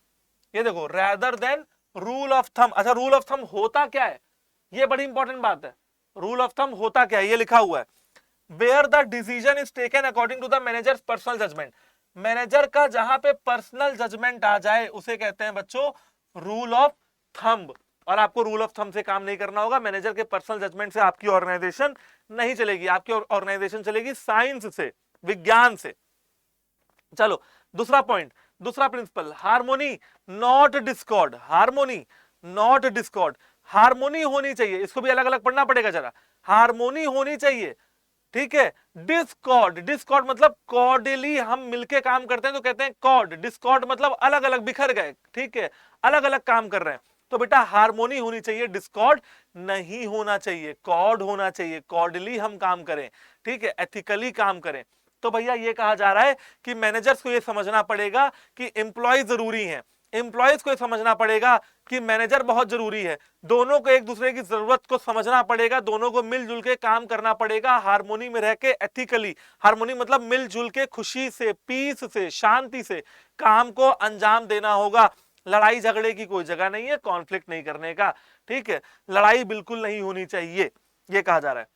ये देखो, rather than rule of thumb. अच्छा, रूल ऑफ थंब होता क्या है? ये बड़ी इंपॉर्टेंट बात है। रूल ऑफ थंब होता क्या है? ये लिखा हुआ है, where the decision is taken according to the manager's personal judgement. Manager का जहां पे पर्सनल जजमेंट आ जाए उसे कहते हैं बच्चों रूल ऑफ थंब। और आपको रूल ऑफ थंब से काम नहीं करना होगा, मैनेजर के पर्सनल जजमेंट से आपकी ऑर्गेनाइजेशन नहीं चलेगी, आपकी ऑर्गेनाइजेशन चलेगी साइंस से, विज्ञान से। चलो दूसरा पॉइंट, दूसरा principle, harmony not discord. Harmony not discord, harmony होनी चाहिए। इसको भी अलग अलग पढ़ना पड़ेगा जरा, हार्मोनी होनी चाहिए, ठीक है। डिस्कॉर्ड, डिस्कॉर्ड मतलब कॉर्डली हम मिलके काम करते हैं तो कहते हैं कॉर्ड। डिस्कॉर्ड मतलब अलग अलग बिखर गए, ठीक है, अलग अलग काम कर रहे हैं। तो बेटा हार्मोनी होनी चाहिए, डिस्कॉर्ड नहीं होना चाहिए, कॉर्ड होना चाहिए, कॉर्डली हम काम करें, ठीक है, एथिकली काम करें। तो भैया ये कहा जा रहा है कि मैनेजर्स को ये समझना पड़ेगा कि एम्प्लॉय जरूरी हैं, एम्प्लॉयज को ये समझना पड़ेगा कि मैनेजर बहुत जरूरी है, दोनों को एक दूसरे की जरूरत को समझना पड़ेगा, दोनों को मिलजुल के काम करना पड़ेगा, हार्मोनी में रह के, एथिकली। हार्मोनी मतलब मिलजुल के, खुशी से, पीस से, शांति से काम को अंजाम देना होगा। लड़ाई झगड़े की कोई जगह नहीं है, कॉन्फ्लिक्ट नहीं करने का, ठीक है, लड़ाई बिल्कुल नहीं होनी चाहिए, ये कहा जा रहा है।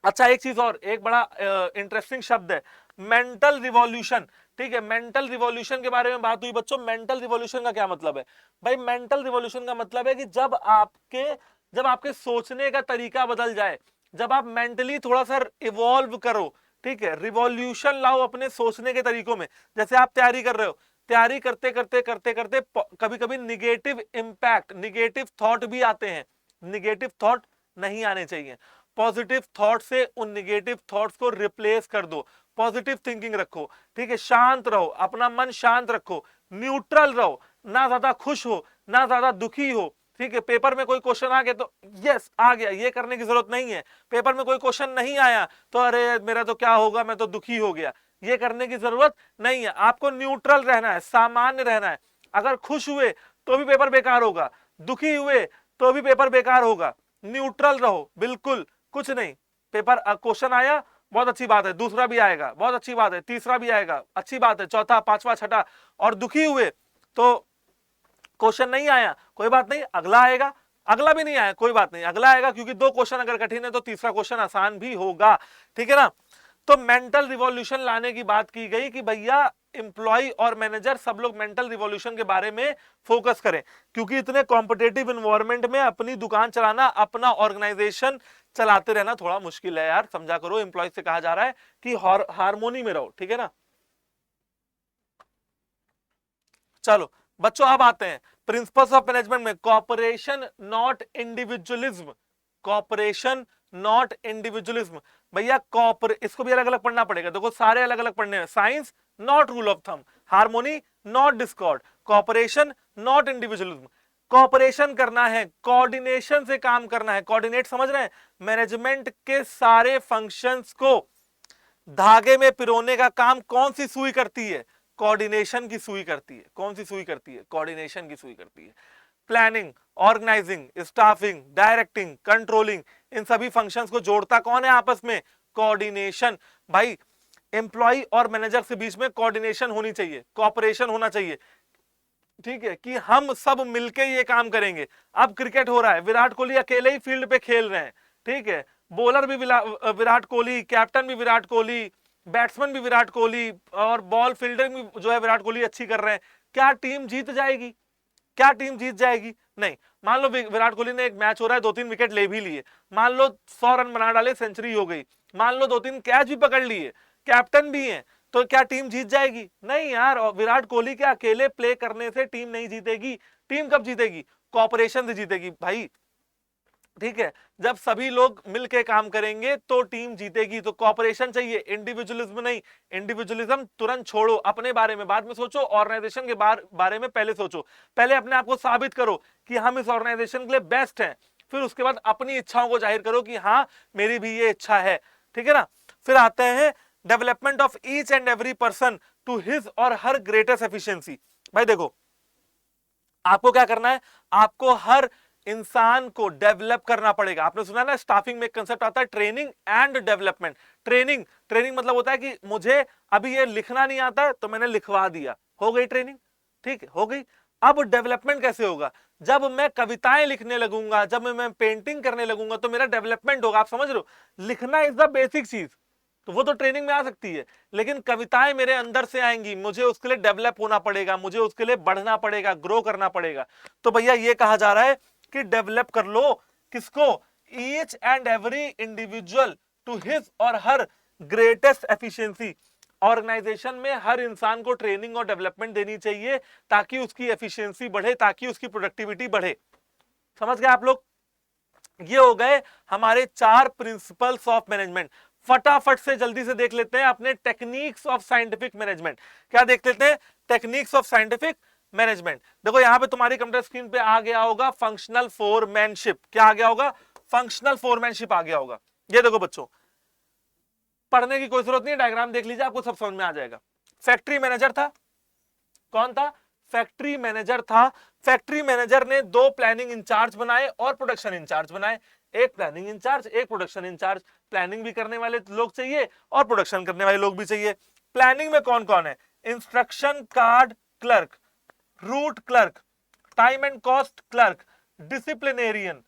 अच्छा, एक चीज और, एक बड़ा इंटरेस्टिंग शब्द है मेंटल रिवॉल्यूशन, ठीक है। मेंटल रिवॉल्यूशन के बारे में बात हुई बच्चों। मेंटल रिवॉल्यूशन का क्या मतलब है भाई? मेंटल रिवॉल्यूशन का मतलब है कि जब आपके सोचने का तरीका बदल जाए, जब आप मेंटली थोड़ा सा इवॉल्व करो, ठीक है, रिवॉल्यूशन लाओ अपने सोचने के तरीकों में। जैसे आप तैयारी कर रहे हो, तैयारी करते करते करते करते कभी कभी निगेटिव इंपैक्ट, निगेटिव थॉट भी आते हैं। निगेटिव थॉट नहीं आने चाहिए। पॉजिटिव थॉट से उन निगेटिव थॉट्स को रिप्लेस कर दो, पॉजिटिव थिंकिंग रखो, ठीक है, शांत रहो, अपना मन शांत रखो, न्यूट्रल रहो, ना ज्यादा खुश हो ना ज्यादा दुखी हो, ठीक है। पेपर में कोई क्वेश्चन आ गया तो यस आ गया, ये करने की जरूरत नहीं है। पेपर में कोई क्वेश्चन नहीं आया तो अरे मेरा तो क्या होगा, मैं तो दुखी हो गया, ये करने की जरूरत नहीं है। आपको न्यूट्रल रहना है, सामान्य रहना है। अगर खुश हुए तो भी पेपर बेकार होगा, दुखी हुए तो भी पेपर बेकार होगा। न्यूट्रल रहो, बिल्कुल कुछ नहीं। पेपर क्वेश्चन आया, बहुत अच्छी बात है, दूसरा भी आएगा, बहुत अच्छी बात है, तीसरा भी आएगा, अच्छी बात है, चौथा, पांचवा, छठा, और दुखी हुए तो क्वेश्चन नहीं आया, कोई बात नहीं, अगला आएगा, अगला भी नहीं आया, कोई बात नहीं, अगला आएगा, क्योंकि दो क्वेश्चन अगर कठिन है तो तीसरा क्वेश्चन आसान भी होगा, ठीक है ना। तो मेंटल रिवॉल्यूशन लाने की बात की गई कि भैया एम्प्लॉय और मैनेजर सब लोग मेंटल रिवॉल्यूशन के बारे में फोकस करें, क्योंकि इतने कॉम्पिटेटिव एनवायरनमेंट में अपनी दुकान चलाना, अपना ऑर्गेनाइजेशन चलाते रहना थोड़ा मुश्किल है यार, समझा करो। एम्प्लॉय से कहा जा रहा है कि हार्मोनी में रहो, ठीक है ना। चलो बच्चों, अब आते हैं प्रिंसिपल्स ऑफ मैनेजमेंट में। Cooperation not individualism, cooperation not individualism. भैया इसको भी अलग अलग पढ़ना पड़ेगा, देखो सारे अलग अलग पढ़ने हैं। Science not rule of thumb, harmony not discord, cooperation not individualism. Cooperation करना है, कोऑर्डिनेशन से काम करना है। कोऑर्डिनेट समझ रहे हैं? मैनेजमेंट के सारे फंक्शंस को धागे में पिरोने का काम कौन सी सुई करती है? कोऑर्डिनेशन की सुई करती है। कौन सी सुई करती है? कोऑर्डिनेशन की सुई करती है। Planning, organizing, staffing, directing, controlling, इन सभी फंक्शंस को जोड़ता कौन है आपस में? कोऑर्डिनेशन। भाई एम्प्लॉय और मैनेजर के बीच में कोऑर्डिनेशन होनी चाहिए, कोऑपरेशन होना चाहिए, ठीक है, कि हम सब मिलके ये काम करेंगे। अब क्रिकेट हो रहा है, विराट कोहली अकेले ही फील्ड पे खेल रहे हैं, ठीक है, बॉलर भी विराट कोहली, कैप्टन भी विराट कोहली, बैट्समैन भी विराट कोहली, और बॉल फील्डिंग भी जो है विराट कोहली अच्छी कर रहे हैं। क्या टीम जीत जाएगी? क्या टीम जीत जाएगी? नहीं। मान लो विराट कोहली ने एक मैच हो रहा है, 2-3 विकेट ले भी लिए, मान लो 100 रन बना डाले, सेंचुरी हो गई, मान लो 2-3 कैच भी पकड़ लिए, कैप्टन भी है, तो क्या टीम जीत जाएगी? नहीं यार। और विराट कोहली के अकेले प्ले करने से टीम नहीं जीतेगी। टीम कब जीतेगी? कोऑपरेशन से जीतेगी भाई, ठीक है, जब सभी लोग मिलके काम करेंगे तो टीम जीतेगी। तो कोऑपरेशन चाहिए, इंडिविजुअलिज्म नहीं। इंडिविजुअलिज्म तुरंत छोड़ो, अपने बारे में बाद में सोचो, ऑर्गेनाइजेशन के बारे में पहले सोचो। पहले अपने आप को साबित करो कि हम इस ऑर्गेनाइजेशन के लिए बेस्ट हैं, फिर उसके बाद अपनी इच्छाओं को जाहिर करो कि हाँ मेरी भी ये इच्छा है, ठीक है ना। फिर आते हैं development of each and every person to his or her greatest efficiency. भाई देखो, आपको क्या करना है? आपको हर इंसान को डेवलप करना पड़ेगा। आपने सुना ना, स्टाफिंग में एक कंसेप्ट आता है ट्रेनिंग एंड डेवलपमेंट। ट्रेनिंग मतलब होता है कि मुझे अभी ये लिखना नहीं आता है तो मैंने लिखवा दिया, हो गई ट्रेनिंग, ठीक है, हो गई। अब डेवलपमेंट कैसे होगा? जब मैं कविताएं लिखने लगूंगा, जब मैं पेंटिंग करने लगूंगा तो मेरा डेवलपमेंट होगा। आप समझ रहे हो? लिखना इज द बेसिक चीज, तो वो तो ट्रेनिंग में आ सकती है, लेकिन कविताएं मेरे अंदर से आएंगी, मुझे उसके लिए डेवलप होना पड़ेगा, मुझे उसके लिए बढ़ना पड़ेगा, ग्रो करना पड़ेगा। तो भैया ये कहा जा रहा है कि डेवलप कर लो, किसको? Each and every individual to his or her greatest efficiency. Organisation में हर इंसान को ट्रेनिंग और डेवलपमेंट देनी चाहिए ताकि उसकी एफिशिएंसी बढ़े, ताकि उसकी प्रोडक्टिविटी बढ़े। समझ गए आप लोग? ये हो गए हमारे 4 प्रिंसिपल्स ऑफ मैनेजमेंट। फटाफट से जल्दी से देख लेते हैं अपने टेक्निक्स ऑफ साइंटिफिक मैनेजमेंट। क्या देख लेते हैं? Techniques of scientific management. देखो यहां पे तुम्हारी कंप्यूटर स्क्रीन पे आ गया होगा फंक्शनल फोरमैनशिप। क्या आ गया होगा? फंक्शनल फोरमैनशिप आ गया होगा। ये देखो बच्चों, पढ़ने की कोई जरूरत नहीं है, डायग्राम देख लीजिए, आपको सब समझ में आ जाएगा। फैक्ट्री मैनेजर था, कौन था? फैक्ट्री मैनेजर था। फैक्ट्री मैनेजर ने 2 प्लानिंग इंचार्ज बनाए और प्रोडक्शन इंचार्ज बनाए। एक प्लानिंग इंचार्ज, एक प्रोडक्शन इंचार्ज। प्लानिंग भी करने वाले लोग चाहिए और प्रोडक्शन करने वाले लोग भी चाहिए। प्लानिंग में कौन कौन है? Instruction card clerk, root clerk, time and cost clerk, disciplinarian.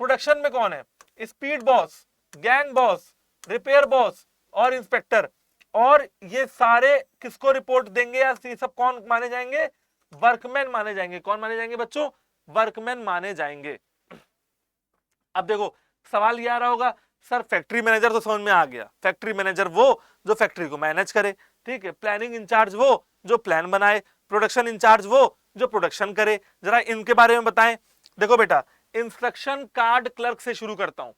Production में कौन है? Speed boss, gang boss, repair boss और इंस्पेक्टर। और ये सारे किसको रिपोर्ट देंगे या ये सब कौन माने जाएंगे? वर्कमैन माने जाएंगे। कौन माने जाएंगे बच्चों? वर्कमैन माने जाएंगे। अब देखो सवाल ये आ रहा होगा, सर फैक्ट्री मैनेजर तो समझ में आ गया। फैक्ट्री मैनेजर वो जो फैक्ट्री को मैनेज करे, ठीक है। प्लानिंग इंचार्ज वो जो प्लान बनाए, प्रोडक्शन इंचार्ज वो जो प्रोडक्शन करे। जरा इनके बारे में बताएं। देखो बेटा, इंस्ट्रक्शन कार्ड क्लर्क से शुरू करता हूं।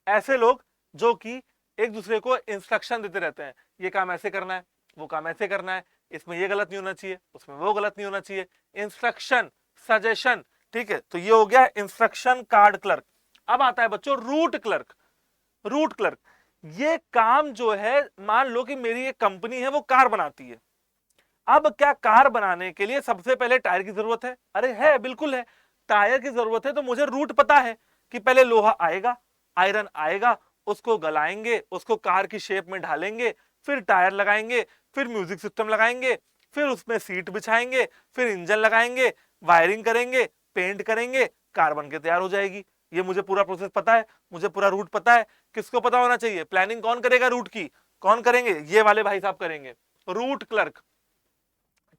ऐसे लोग जो कि एक दूसरे को इंस्ट्रक्शन देते रहते हैं, ये काम ऐसे करना है, वो काम ऐसे करना है, इसमें ये गलत नहीं होना चाहिए, उसमें वो गलत नहीं होना चाहिए। इंस्ट्रक्शन, सजेशन, ठीक है। तो ये हो गया इंस्ट्रक्शन कार्ड क्लर्क। अब आता है बच्चों रूट क्लर्क। रूट क्लर्क ये काम जो है, मान लो कि मेरी एक कंपनी है वो कार बनाती है। अब क्या कार बनाने के लिए सबसे पहले टायर की जरूरत है? अरे है, बिल्कुल है। टायर की जरूरत है तो मुझे रूट पता है कि पहले लोहा आएगा, आयरन आएगा, उसको गलाएंगे, उसको कार की शेप में ढालेंगे, फिर टायर लगाएंगे, फिर म्यूजिक सिस्टम लगाएंगे, फिर उसमें सीट बिछाएंगे, फिर इंजन लगाएंगे, वायरिंग करेंगे, पेंट करेंगे, कार बन के तैयार हो जाएगी। ये मुझे पूरा प्रोसेस पता है, मुझे पूरा रूट पता है। किसको पता होना चाहिए? प्लानिंग कौन करेगा रूट की? कौन करेंगे? ये वाले भाई साहब करेंगे, root clerk.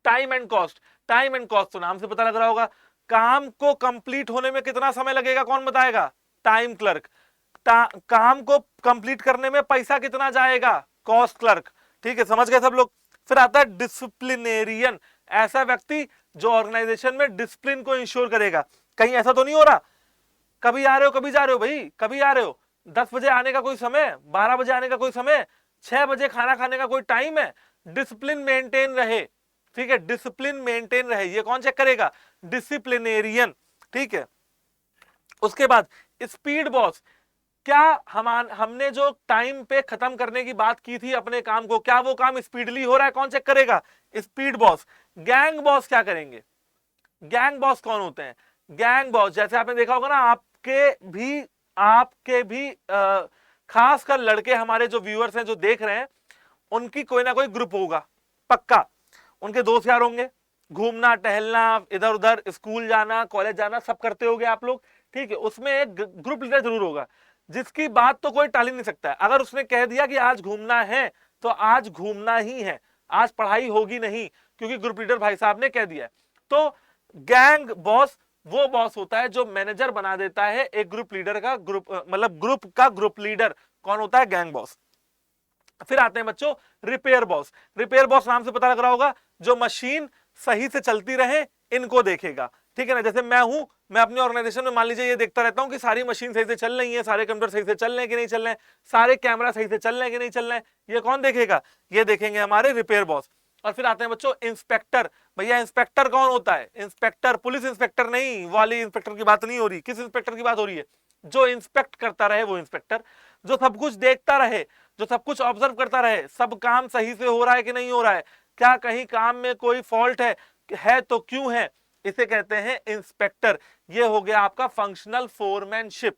Time and cost, time and cost तो नाम से पता लग रहा होगा, काम को कंप्लीट होने में कितना समय लगेगा कौन बताएगा? Time clerk. काम को कंप्लीट करने में पैसा कितना जाएगा? Cost clerk. ठीक है, समझ गए सब लोग। फिर आता है डिसिप्लिनेरियन, ऐसा व्यक्ति जो ऑर्गेनाइजेशन में डिसिप्लिन को इंश्योर करेगा। कहीं ऐसा तो नहीं हो रहा कभी आ रहे हो कभी जा रहे हो भाई, कभी आ रहे हो 10 बजे आने का कोई समय, 12 बजे आने का कोई समय, 6 बजे खाना खाने का कोई टाइम है। डिसिप्लिन मेंटेन रहे, ठीक है, डिसिप्लिन मेंटेन रहे, ये कौन चेक करेगा? डिसिप्लिनेरियन। ठीक है, उसके बाद स्पीड बॉस। क्या हमने जो टाइम पे खत्म करने की बात की थी अपने काम को, क्या वो काम स्पीडली हो रहा है? कौन चेक करेगा? Speed boss. गैंग बॉस क्या करेंगे? गैंग बॉस कौन होते हैं? गैंग बॉस जैसे आपने देखा होगा ना, आपके भी खासकर लड़के हमारे जो व्यूअर्स हैं जो देख रहे हैं, उनकी कोई ना कोई ग्रुप होगा पक्का। उनके दोस्त यार होंगे, घूमना टहलना, इधर उधर, स्कूल जाना, कॉलेज जाना, सब करते होंगे आप लोग। ठीक है, उसमें एक ग्रुप लीडर जरूर होगा जिसकी बात तो कोई टाल ही नहीं सकता है। अगर उसने कह दिया कि आज घूमना है तो आज घूमना ही है, आज पढ़ाई होगी नहीं, क्योंकि ग्रुप लीडर भाई साहब ने कह दिया है। तो गैंग बॉस वो बॉस होता है जो मैनेजर बना देता है एक ग्रुप लीडर का, मतलब ग्रुप का ग्रुप लीडर कौन होता है? Gang boss. फिर आते हैं बच्चों रिपेयर बॉस। रिपेयर बॉस नाम से पता लग रहा होगा जो मशीन सही से चलती रहे इनको देखेगा। ठीक है ना, जैसे मैं अपनी ऑर्गेनाइजेशन में मान लीजिए ये देखता रहता हूं कि सारी मशीन सही से चल रही है, सारे कंप्यूटर सही से चल रहे हैं कि नहीं चल रहे हैं, सारे कैमरा सही से चल रहे हैं कि नहीं चल रहे हैं, ये कौन देखेगा? ये देखेंगे हमारे रिपेयर बॉस। और फिर आते हैं बच्चों इंस्पेक्टर। भैया इंस्पेक्टर कौन होता है? इंस्पेक्टर पुलिस इंस्पेक्टर नहीं, वाली इंस्पेक्टर की बात नहीं हो रही। किस इंस्पेक्टर की बात हो रही है? जो इंस्पेक्ट करता रहे वो इंस्पेक्टर, जो सब कुछ देखता रहे, जो सब कुछ ऑब्जर्व करता रहे, सब काम सही से हो रहा है कि नहीं हो रहा है, क्या कहीं काम में कोई फॉल्ट है तो क्यों है, इसे कहते हैं इंस्पेक्टर। ये हो गया आपका फंक्शनल फोरमैनशिप।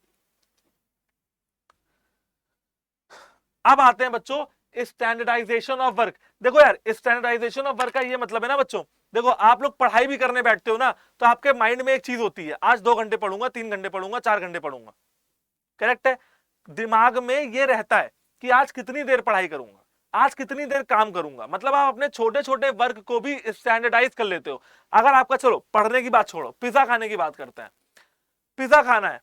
अब आते हैं बच्चों स्टैंडर्डाइजेशन ऑफ वर्क। देखो यार, स्टैंडर्डाइजेशन ऑफ वर्क का ये मतलब है ना बच्चों, देखो आप लोग पढ़ाई भी करने बैठते हो ना, तो आपके माइंड में एक चीज होती है, आज 2 घंटे पढ़ूंगा, 3 घंटे पढ़ूंगा, 4 घंटे पढ़ूंगा। करेक्ट है, दिमाग में ये रहता है कि आज कितनी देर पढ़ाई करूंगा, आज कितनी देर काम करूंगा। मतलब आप अपने छोटे छोटे वर्क को भी स्टैंडर्डाइज कर लेते हो। अगर आपका, चलो पढ़ने की बात छोड़ो, पिज्जा खाने की बात करते हैं। पिज्जा खाना है,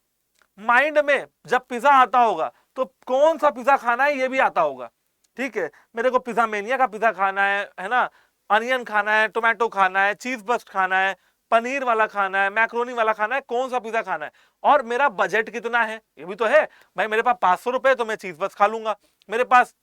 माइंड में जब पिज्जा आता होगा तो कौन सा पिज्जा खाना है ये भी आता होगा। ठीक है, मेरे को पिज्जा मेनिया का पिज्जा खाना है ना, अनियन खाना है, टोमेटो खाना है, चीज बस्ट खाना है, पनीर वाला खाना है, मैक्रोनी वाला खाना है, कौन सा पिज्जा खाना है, और मेरा बजट कितना है ये भी तो है। भाई मेरे पास 500 रुपए तो मैं चीज बस्ट खा लूंगा, मेरे पास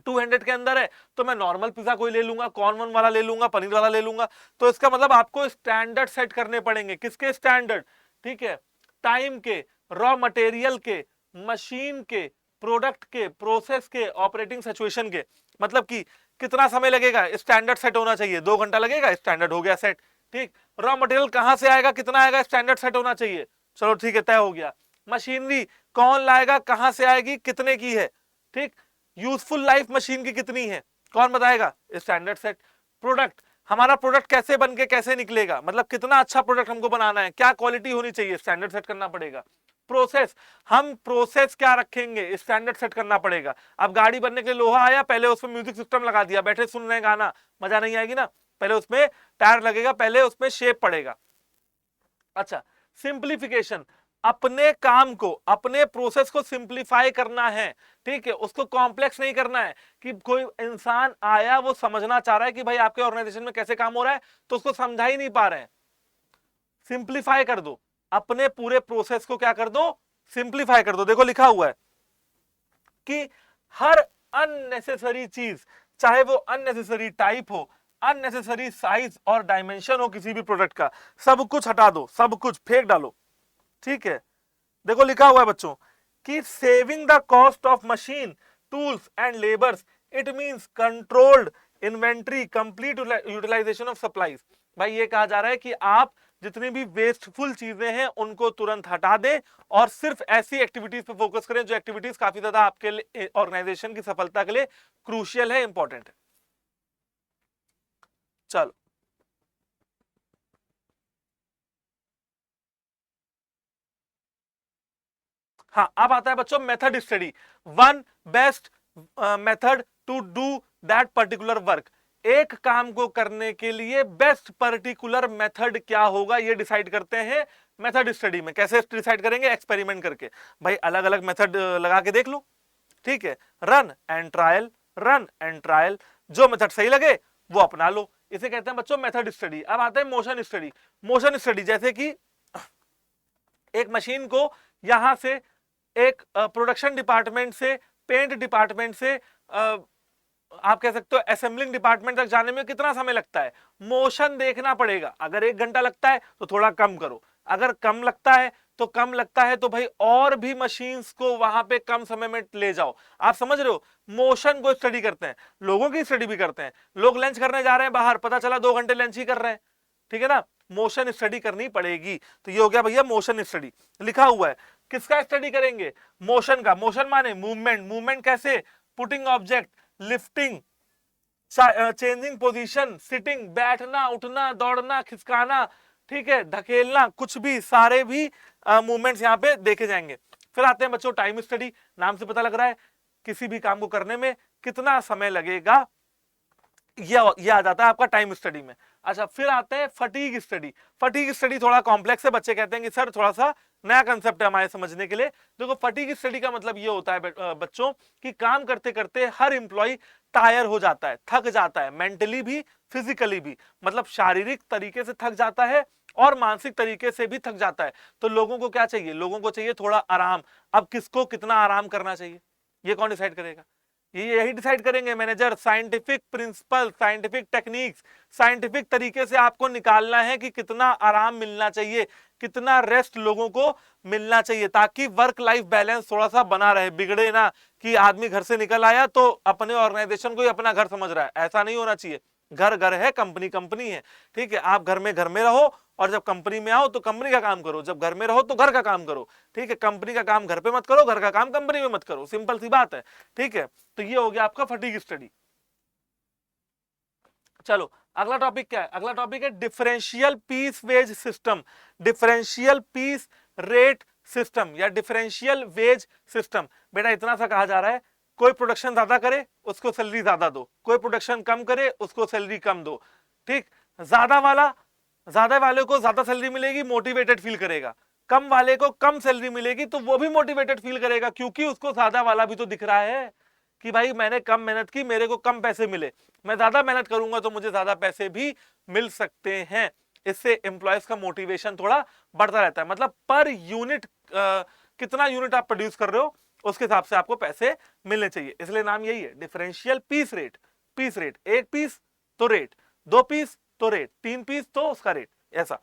200 के अंदर है तो मैं नॉर्मल पिज्जा कोई ले लूंगा, कॉर्न वाला ले लूंगा, पनीर वाला ले लूंगा। तो इसका मतलब आपको स्टैंडर्ड सेट करने पड़ेंगे। किसके स्टैंडर्ड? ठीक है, टाइम के, रॉ मटेरियल के, मशीन के, प्रोडक्ट के, प्रोसेस के, ऑपरेटिंग सिचुएशन के। मतलब कि कितना समय लगेगा, स्टैंडर्ड सेट होना चाहिए। 2 घंटा लगेगा, स्टैंडर्ड हो गया सेट। ठीक, रॉ मटेरियल कहां से आएगा, कितना आएगा, स्टैंडर्ड सेट होना चाहिए, चलो ठीक है, तय हो गया। मशीनरी कौन लाएगा, कहां से आएगी, कितने की है, ठीक, यूजफुल लाइफ मशीन की कितनी है, कौन बताएगा, स्टैंडर्ड सेट। प्रोडक्ट, हमारा प्रोडक्ट कैसे बन के कैसे निकलेगा, मतलब कितना अच्छा प्रोडक्ट हमको बनाना है, क्या क्वालिटी होनी चाहिए, स्टैंडर्ड सेट करना पड़ेगा। प्रोसेस, हम प्रोसेस क्या रखेंगे, स्टैंडर्ड सेट करना पड़ेगा। अब गाड़ी बनने के लिए लोहा आया, पहले उसमें म्यूजिक सिस्टम लगा दिया, बैठे सुन रहे हैं गाना, मजा नहीं आएगी ना, पहले उसमें टायर लगेगा, पहले उसमें शेप पड़ेगा। अच्छा, सिंप्लीफिकेशन, अपने काम को, अपने प्रोसेस को सिंप्लीफाई करना है, ठीक है, उसको कॉम्प्लेक्स नहीं करना है कि कोई इंसान आया वो समझना चाह रहा है कि भाई आपके ऑर्गेनाइजेशन में कैसे काम हो रहा है, तो उसको समझा ही नहीं पा रहे हैं, सिंप्लीफाई कर दो, अपने पूरे प्रोसेस को क्या कर दो, सिंप्लीफाई कर दो। देखो लिखा हुआ है कि हर अननेसेसरी चीज, चाहे वो अननेसेसरी टाइप हो, अननेसेसरी साइज और डायमेंशन हो किसी भी प्रोडक्ट का, सब कुछ हटा दो, सब कुछ फेंक डालो, ठीक है। देखो लिखा हुआ है बच्चों कि saving the cost of machine, tools and labours, it means controlled inventory, complete utilisation of supplies. भाई ये कहा जा रहा है कि आप जितनी भी वेस्टफुल चीजें हैं उनको तुरंत हटा दें और सिर्फ ऐसी एक्टिविटीज पे फोकस करें जो एक्टिविटीज काफी ज्यादा आपके लिए ऑर्गेनाइजेशन की सफलता के लिए क्रूशियल है, इंपॉर्टेंट है। चलो हाँ, अब आता है बच्चों method study, one best method to do that particular work. एक काम को करने के लिए बेस्ट पर्टिकुलर मेथड क्या होगा ये डिसाइड करते हैं मेथड स्टडी में। कैसे डिसाइड करेंगे, एक्सपेरिमेंट करके, भाई अलग अलग मेथड लगा के देख लो, ठीक है, run and trial, run and trial, जो मेथड सही लगे वो अपना लो, इसे कहते हैं बच्चों मेथड स्टडी। अब आते हैं मोशन स्टडी। मोशन स्टडी जैसे कि एक मशीन को यहां से एक प्रोडक्शन डिपार्टमेंट से, पेंट डिपार्टमेंट से आप कह सकते हो असेंबलिंग डिपार्टमेंट तक जाने में कितना समय लगता है, मोशन देखना पड़ेगा। अगर 1 घंटा लगता है तो थोड़ा कम करो, अगर कम लगता है तो कम लगता है तो भाई और भी मशीन्स को वहां पे कम समय में ले जाओ। आप समझ रहे हो, मोशन को स्टडी करते हैं, लोगों की स्टडी भी करते हैं। लोग लंच करने जा रहे हैं बाहर, पता चला 2 घंटे लंच ही कर रहे हैं, ठीक है ना, मोशन स्टडी करनी पड़ेगी। तो ये हो गया भैया मोशन स्टडी। लिखा हुआ है किसका स्टडी करेंगे, मोशन का। मोशन माने मूवमेंट, मूवमेंट कैसे, putting object, lifting, changing position, sitting, बैठना, उठना, दौड़ना, खिसकाना, ठीक है, धकेलना, कुछ भी, सारे भी मूवमेंट्स यहाँ पे देखे जाएंगे। फिर आते हैं बच्चों टाइम स्टडी। नाम से पता लग रहा है किसी भी काम को करने में कितना समय लगेगा, ये आ जाता है आपका टाइम स्टडी में। अच्छा, फिर आते हैं फटीग स्टडी। फटीग स्टडी थोड़ा कॉम्प्लेक्स है, बच्चे कहते हैं कि सर थोड़ा सा नया कंसेप्ट है हमारे समझने के लिए। देखो फटीग स्टडी का मतलब ये होता है बच्चों कि काम करते करते हर एम्प्लॉय टायर हो जाता है, थक जाता है, मेंटली भी फिजिकली भी, मतलब शारीरिक तरीके से थक जाता है और मानसिक तरीके से भी थक जाता है। तो लोगों को क्या चाहिए, लोगों को चाहिए थोड़ा आराम। अब किसको कितना आराम करना चाहिए ये कौन डिसाइड करेगा, ये यही डिसाइड करेंगे manager. Scientific principle, scientific techniques, scientific तरीके से आपको निकालना है कि कितना आराम मिलना चाहिए, कितना रेस्ट लोगों को मिलना चाहिए, ताकि वर्क लाइफ बैलेंस थोड़ा सा बना रहे, बिगड़े ना कि आदमी घर से निकल आया तो अपने ऑर्गेनाइजेशन को ही अपना घर समझ रहा है। ऐसा नहीं होना चाहिए। घर घर है, कंपनी कंपनी है, ठीक है। आप घर में रहो और जब कंपनी में आओ तो कंपनी का काम करो, जब घर में रहो तो घर का काम करो, ठीक है। कंपनी का काम घर पे मत करो, घर का काम कंपनी में मत करो, सिंपल सी बात है, ठीक है। तो ये हो गया आपका फटीग स्टडी। चलो अगला टॉपिक क्या है, अगला टॉपिक है differential piece wage system, differential piece rate system या डिफरेंशियल वेज सिस्टम। बेटा इतना सा कहा जा रहा है, कोई प्रोडक्शन ज्यादा करे उसको सैलरी ज्यादा दो, कोई प्रोडक्शन कम करे उसको सैलरी कम दो, ठीक। ज्यादा वाले को ज्यादा सैलरी मिलेगी, मोटिवेटेड फील करेगा, कम वाले को कम सैलरी मिलेगी तो वो भी मोटिवेटेड फील करेगा, क्योंकि उसको ज्यादा वाला भी तो दिख रहा है कि भाई मैंने कम मेहनत की, मेरे को कम पैसे मिले, मैं ज्यादा मेहनत करूंगा तो मुझे ज्यादा पैसे भी मिल सकते हैं। इससे एम्प्लॉयज का मोटिवेशन थोड़ा बढ़ता रहता है। मतलब पर यूनिट कितना यूनिट आप प्रोड्यूस कर रहे हो उसके हिसाब से आपको पैसे मिलने चाहिए, इसलिए नाम यही है differential piece rate. Piece rate, 1 piece तो रेट, 2 पीस तो रेट, 3 पीस तो उसका रेट, ऐसा।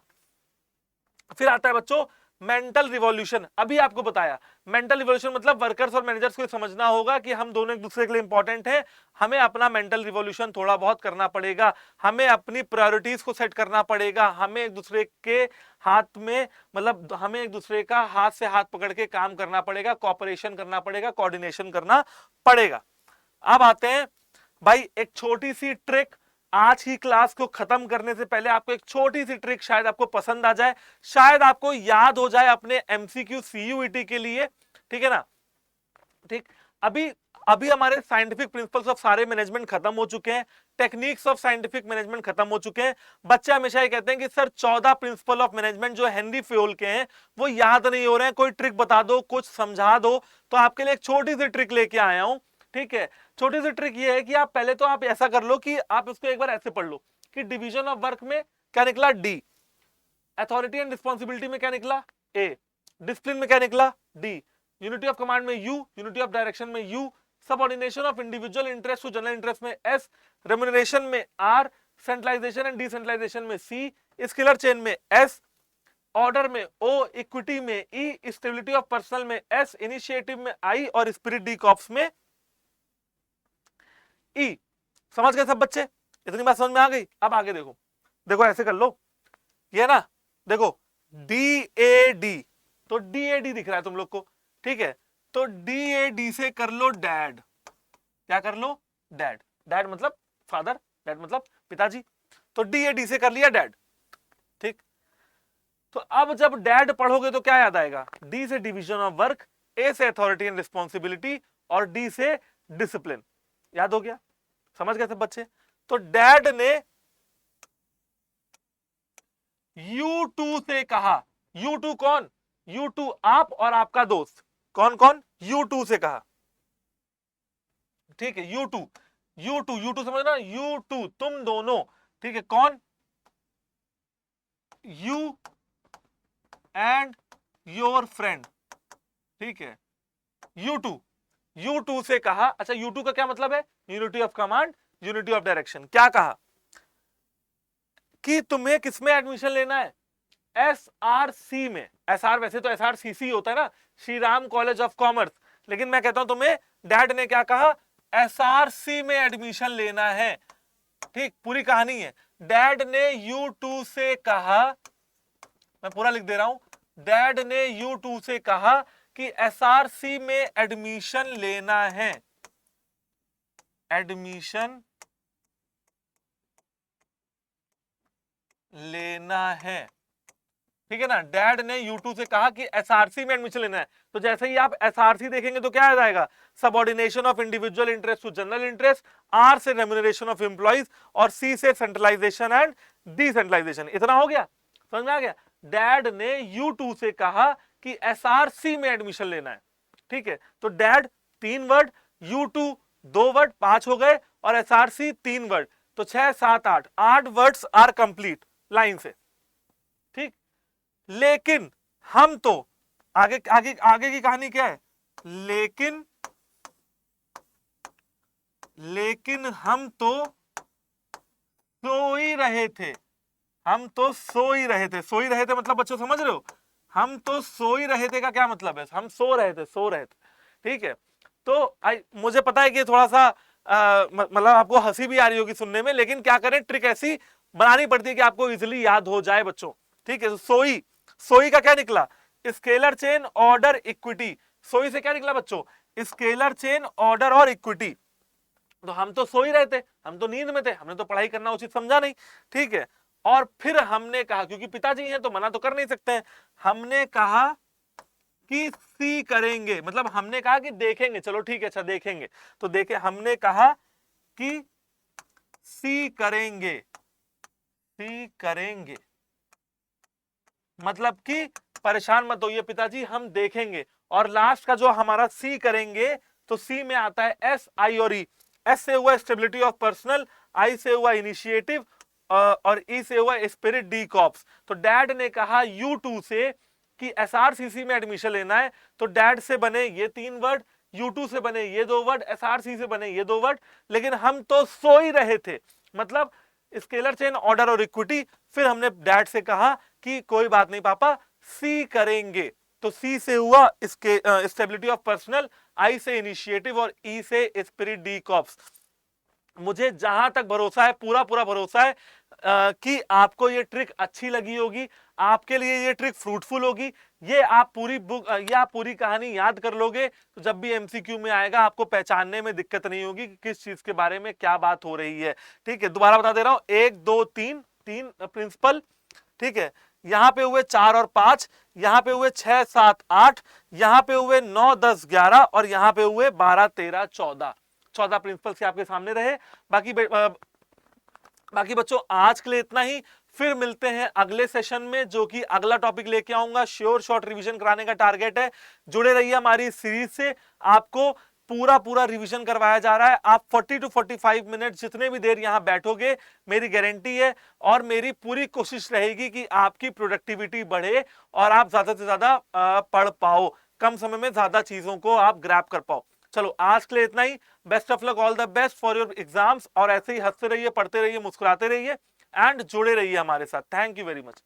फिर आता है बच्चों मेंटल रिवॉल्यूशन, अभी आपको बताया मेंटल रिवॉल्यूशन मतलब वर्कर्स और मैनेजर्स को समझना होगा कि हम दोनों एक दूसरे के लिए इंपॉर्टेंट हैं, हमें अपना मेंटल रिवॉल्यूशन थोड़ा बहुत करना पड़ेगा, हमें अपनी प्रायोरिटीज को सेट करना पड़ेगा, हमें एक दूसरे के हाथ में मतलब हमें एक दूसरे का हाथ से हाथ पकड़ के काम करना पड़ेगा, कोऑपरेशन करना पड़ेगा, कोऑर्डिनेशन करना पड़ेगा। अब आते हैं भाई एक छोटी सी ट्रिक, आज की क्लास को खत्म करने से पहले आपको एक छोटी सी ट्रिक शायद आपको पसंद आ जाए, शायद आपको याद हो जाए अपने एमसीक्यू सीयूईटी के लिए, ठीक है ना। ठीक, अभी अभी हमारे साइंटिफिक प्रिंसिपल्स ऑफ सारे मैनेजमेंट खत्म हो चुके हैं, टेक्निक्स ऑफ साइंटिफिक मैनेजमेंट खत्म हो चुके हैं। बच्चे हमेशा ये कहते हैं कि सर 14 प्रिंसिपल ऑफ मैनेजमेंट जो हेनरी फ्योल के हैं वो याद नहीं हो रहे हैं, कोई ट्रिक बता दो, कुछ समझा दो। तो आपके लिए एक छोटी सी ट्रिक लेके आया हूं, ठीक है। छोटी सी ट्रिक ये है कि आप पहले तो आप ऐसा कर लो कि आप इसको एक बार ऐसे पढ़ लो कि डिवीजन ऑफ वर्क में क्या निकला, डी। अथॉरिटी एंड रिस्पॉन्सिबिलिटी में क्या निकला, ए। डिसिप्लिन में क्या निकला, डी। यूनिटी ऑफ कमांड में यू, यूनिटी ऑफ डायरेक्शन में U, subordination of individual interest to general interest में एस, रेम्यूनरेशन में आर, सेंट्रलाइजेशन एंड डिसेंट्रलाइजेशन में सी, स्केलर चेन में एस, ऑर्डर में ओ, इक्विटी में ई, स्टेबिलिटी ऑफ पर्सनल में S, initiative में I और स्पिरिट डी कॉप्स में ई। समझ गए सब बच्चे, इतनी बात समझ में आ गई। अब आगे देखो, देखो ऐसे कर लो, ये ना देखो डी ए डी, तो डी ए डी दिख रहा है तुम लोग को, ठीक है। तो डी ए डी से कर लो डैड, क्या कर लो, डैड। डैड मतलब फादर, डैड मतलब पिताजी, तो डी ए डी से कर लिया डैड, ठीक। तो अब जब डैड पढ़ोगे तो क्या याद आएगा, डी से डिवीजन ऑफ वर्क, ए से अथॉरिटी एंड रिस्पॉन्सिबिलिटी और डी से डिसिप्लिन। याद हो गया, समझ गए सब बच्चे। तो डैड ने U2 से कहा, U2 कौन, U2 आप और आपका दोस्त, कौन कौन, U2 से कहा, ठीक है। U2 U2 U2 समझना, U2 तुम दोनों, ठीक है। कौन, यू एंड योर फ्रेंड, ठीक है। U2 से कहा, अच्छा U2 का क्या मतलब है, unity of command, unity of direction. क्या कहा कि तुम्हें किसमें एडमिशन लेना है, SRC में। SR वैसे तो SRCC होता है ना, Shri Ram college of commerce, लेकिन मैं कहता हूं तुम्हें डैड ने क्या कहा, SRC में एडमिशन लेना है, ठीक। पूरी कहानी है, डैड ने U2 से कहा, मैं पूरा लिख दे रहा हूं, डैड ने U2 से कहा कि SRC में एडमिशन लेना है, एडमिशन लेना है, ठीक है ना। डैड ने U2 से कहा कि SRC में एडमिशन लेना है। तो जैसे ही आप SRC देखेंगे तो क्या याद आएगा, subordination of individual interest to general interest, R से रेम्यूनरेशन ऑफ एम्प्लॉइज और C से सेंट्रलाइजेशन एंड डिसेंट्रलाइजेशन। इतना हो गया, समझ में आ गया। डैड ने U2 से कहा कि SRC में एडमिशन लेना है, ठीक है। तो डैड 3 वर्ड, U2 2 वर्ड, 5 हो गए, और SRC 3 वर्ड, तो 6 7 8 वर्ड्स आर कंप्लीट लाइन से, ठीक। लेकिन हम तो आगे आगे आगे की कहानी क्या है, लेकिन हम तो सो ही रहे थे, हम तो सो ही रहे थे। सो ही रहे थे मतलब बच्चों समझ रहे हो, हम तो सो ही रहे थे का क्या मतलब है, हम सो रहे थे, ठीक है। तो मुझे पता है कि थोड़ा सा मतलब आपको हंसी भी आ रही होगी सुनने में, लेकिन क्या करें, ट्रिक ऐसी बनानी पड़ती है कि आपको इजीली याद हो जाए बच्चों, ठीक है। तो सोई का क्या निकला, स्केलर चेन, ऑर्डर, इक्विटी। सोई से क्या निकला बच्चों, स्केलर चेन, ऑर्डर और इक्विटी। तो हम तो सो ही रहे थे, हम तो नींद में थे, हमने तो पढ़ाई करना उचित समझा नहीं, ठीक है। और फिर हमने कहा, क्योंकि पिताजी हैं तो मना तो कर नहीं सकते हैं, हमने कहा कि सी करेंगे, मतलब हमने कहा कि देखेंगे, चलो ठीक है, अच्छा देखेंगे। तो देखे, हमने कहा कि सी करेंगे, मतलब कि परेशान मत होइए पिताजी, हम देखेंगे। और लास्ट का जो हमारा सी करेंगे, तो सी में आता है एस, आई और ई। एस से हुआ स्टेबिलिटी ऑफ पर्सनल, आई से हुआ इनिशिएटिव और ई से हुआ स्पिरिट डी कॉप्स। तो डैड ने कहा U2 से कि SRCC में एडमिशन लेना है, तो डैड से बने ये 3 वर्ड, U2 से बने ये 2 वर्ड, SRC से बने ये 2 वर्ड, लेकिन हम तो सो ही रहे थे, मतलब स्केलर चेन, ऑर्डर और इक्विटी। फिर हमने डैड से कहा कि कोई बात नहीं पापा, सी करेंगे। तो सी से हुआ इसके स्टेबिलिटी ऑफ पर्सनल, आई से इनिशिएटिव और ई से स्पिरिट डी कॉप्स। मुझे जहां तक भरोसा है, पूरा पूरा भरोसा है कि आपको ये ट्रिक अच्छी लगी होगी, आपके लिए ये ट्रिक फ्रूटफुल होगी। ये आप पूरी बुक या पूरी कहानी याद कर लोगे तो जब भी एमसीक्यू में आएगा आपको पहचानने में दिक्कत नहीं होगी कि किस चीज के बारे में क्या बात हो रही है। ठीक है, दोबारा बता दे रहा हूं, 1 2 3 तीन प्रिंसिपल। ठीक है, यहां पे हुए 4 और 5, यहां पे हुए 6 7 8, यहां पे हुए 9 10 11 और यहां पे हुए 12 13 14। 14 प्रिंसिपल्स आपके सामने रहे। बाकी बच्चों आज के लिए इतना ही। फिर मिलते हैं अगले सेशन में, जो कि अगला टॉपिक लेके आऊंगा। श्योर शॉर्ट रिवीजन कराने का टारगेट है। जुड़े रहिए हमारी इस सीरीज से, आपको पूरा पूरा रिवीजन करवाया जा रहा है। आप 40 to 45 मिनट जितने भी देर यहां बैठोगे, मेरी गारंटी है और मेरी पूरी कोशिश रहेगी कि आपकी प्रोडक्टिविटी बढ़े और आप ज्यादा से ज्यादा पढ़ पाओ, कम समय में ज्यादा चीजों को आप ग्रैब कर पाओ। चलो आज के लिए इतना ही। Best of luck, all the best for your exams. और ऐसे ही हंसते रहिए, पढ़ते रहिए, मुस्कुराते रहिए एंड जुड़े रहिए हमारे साथ। Thank you very much.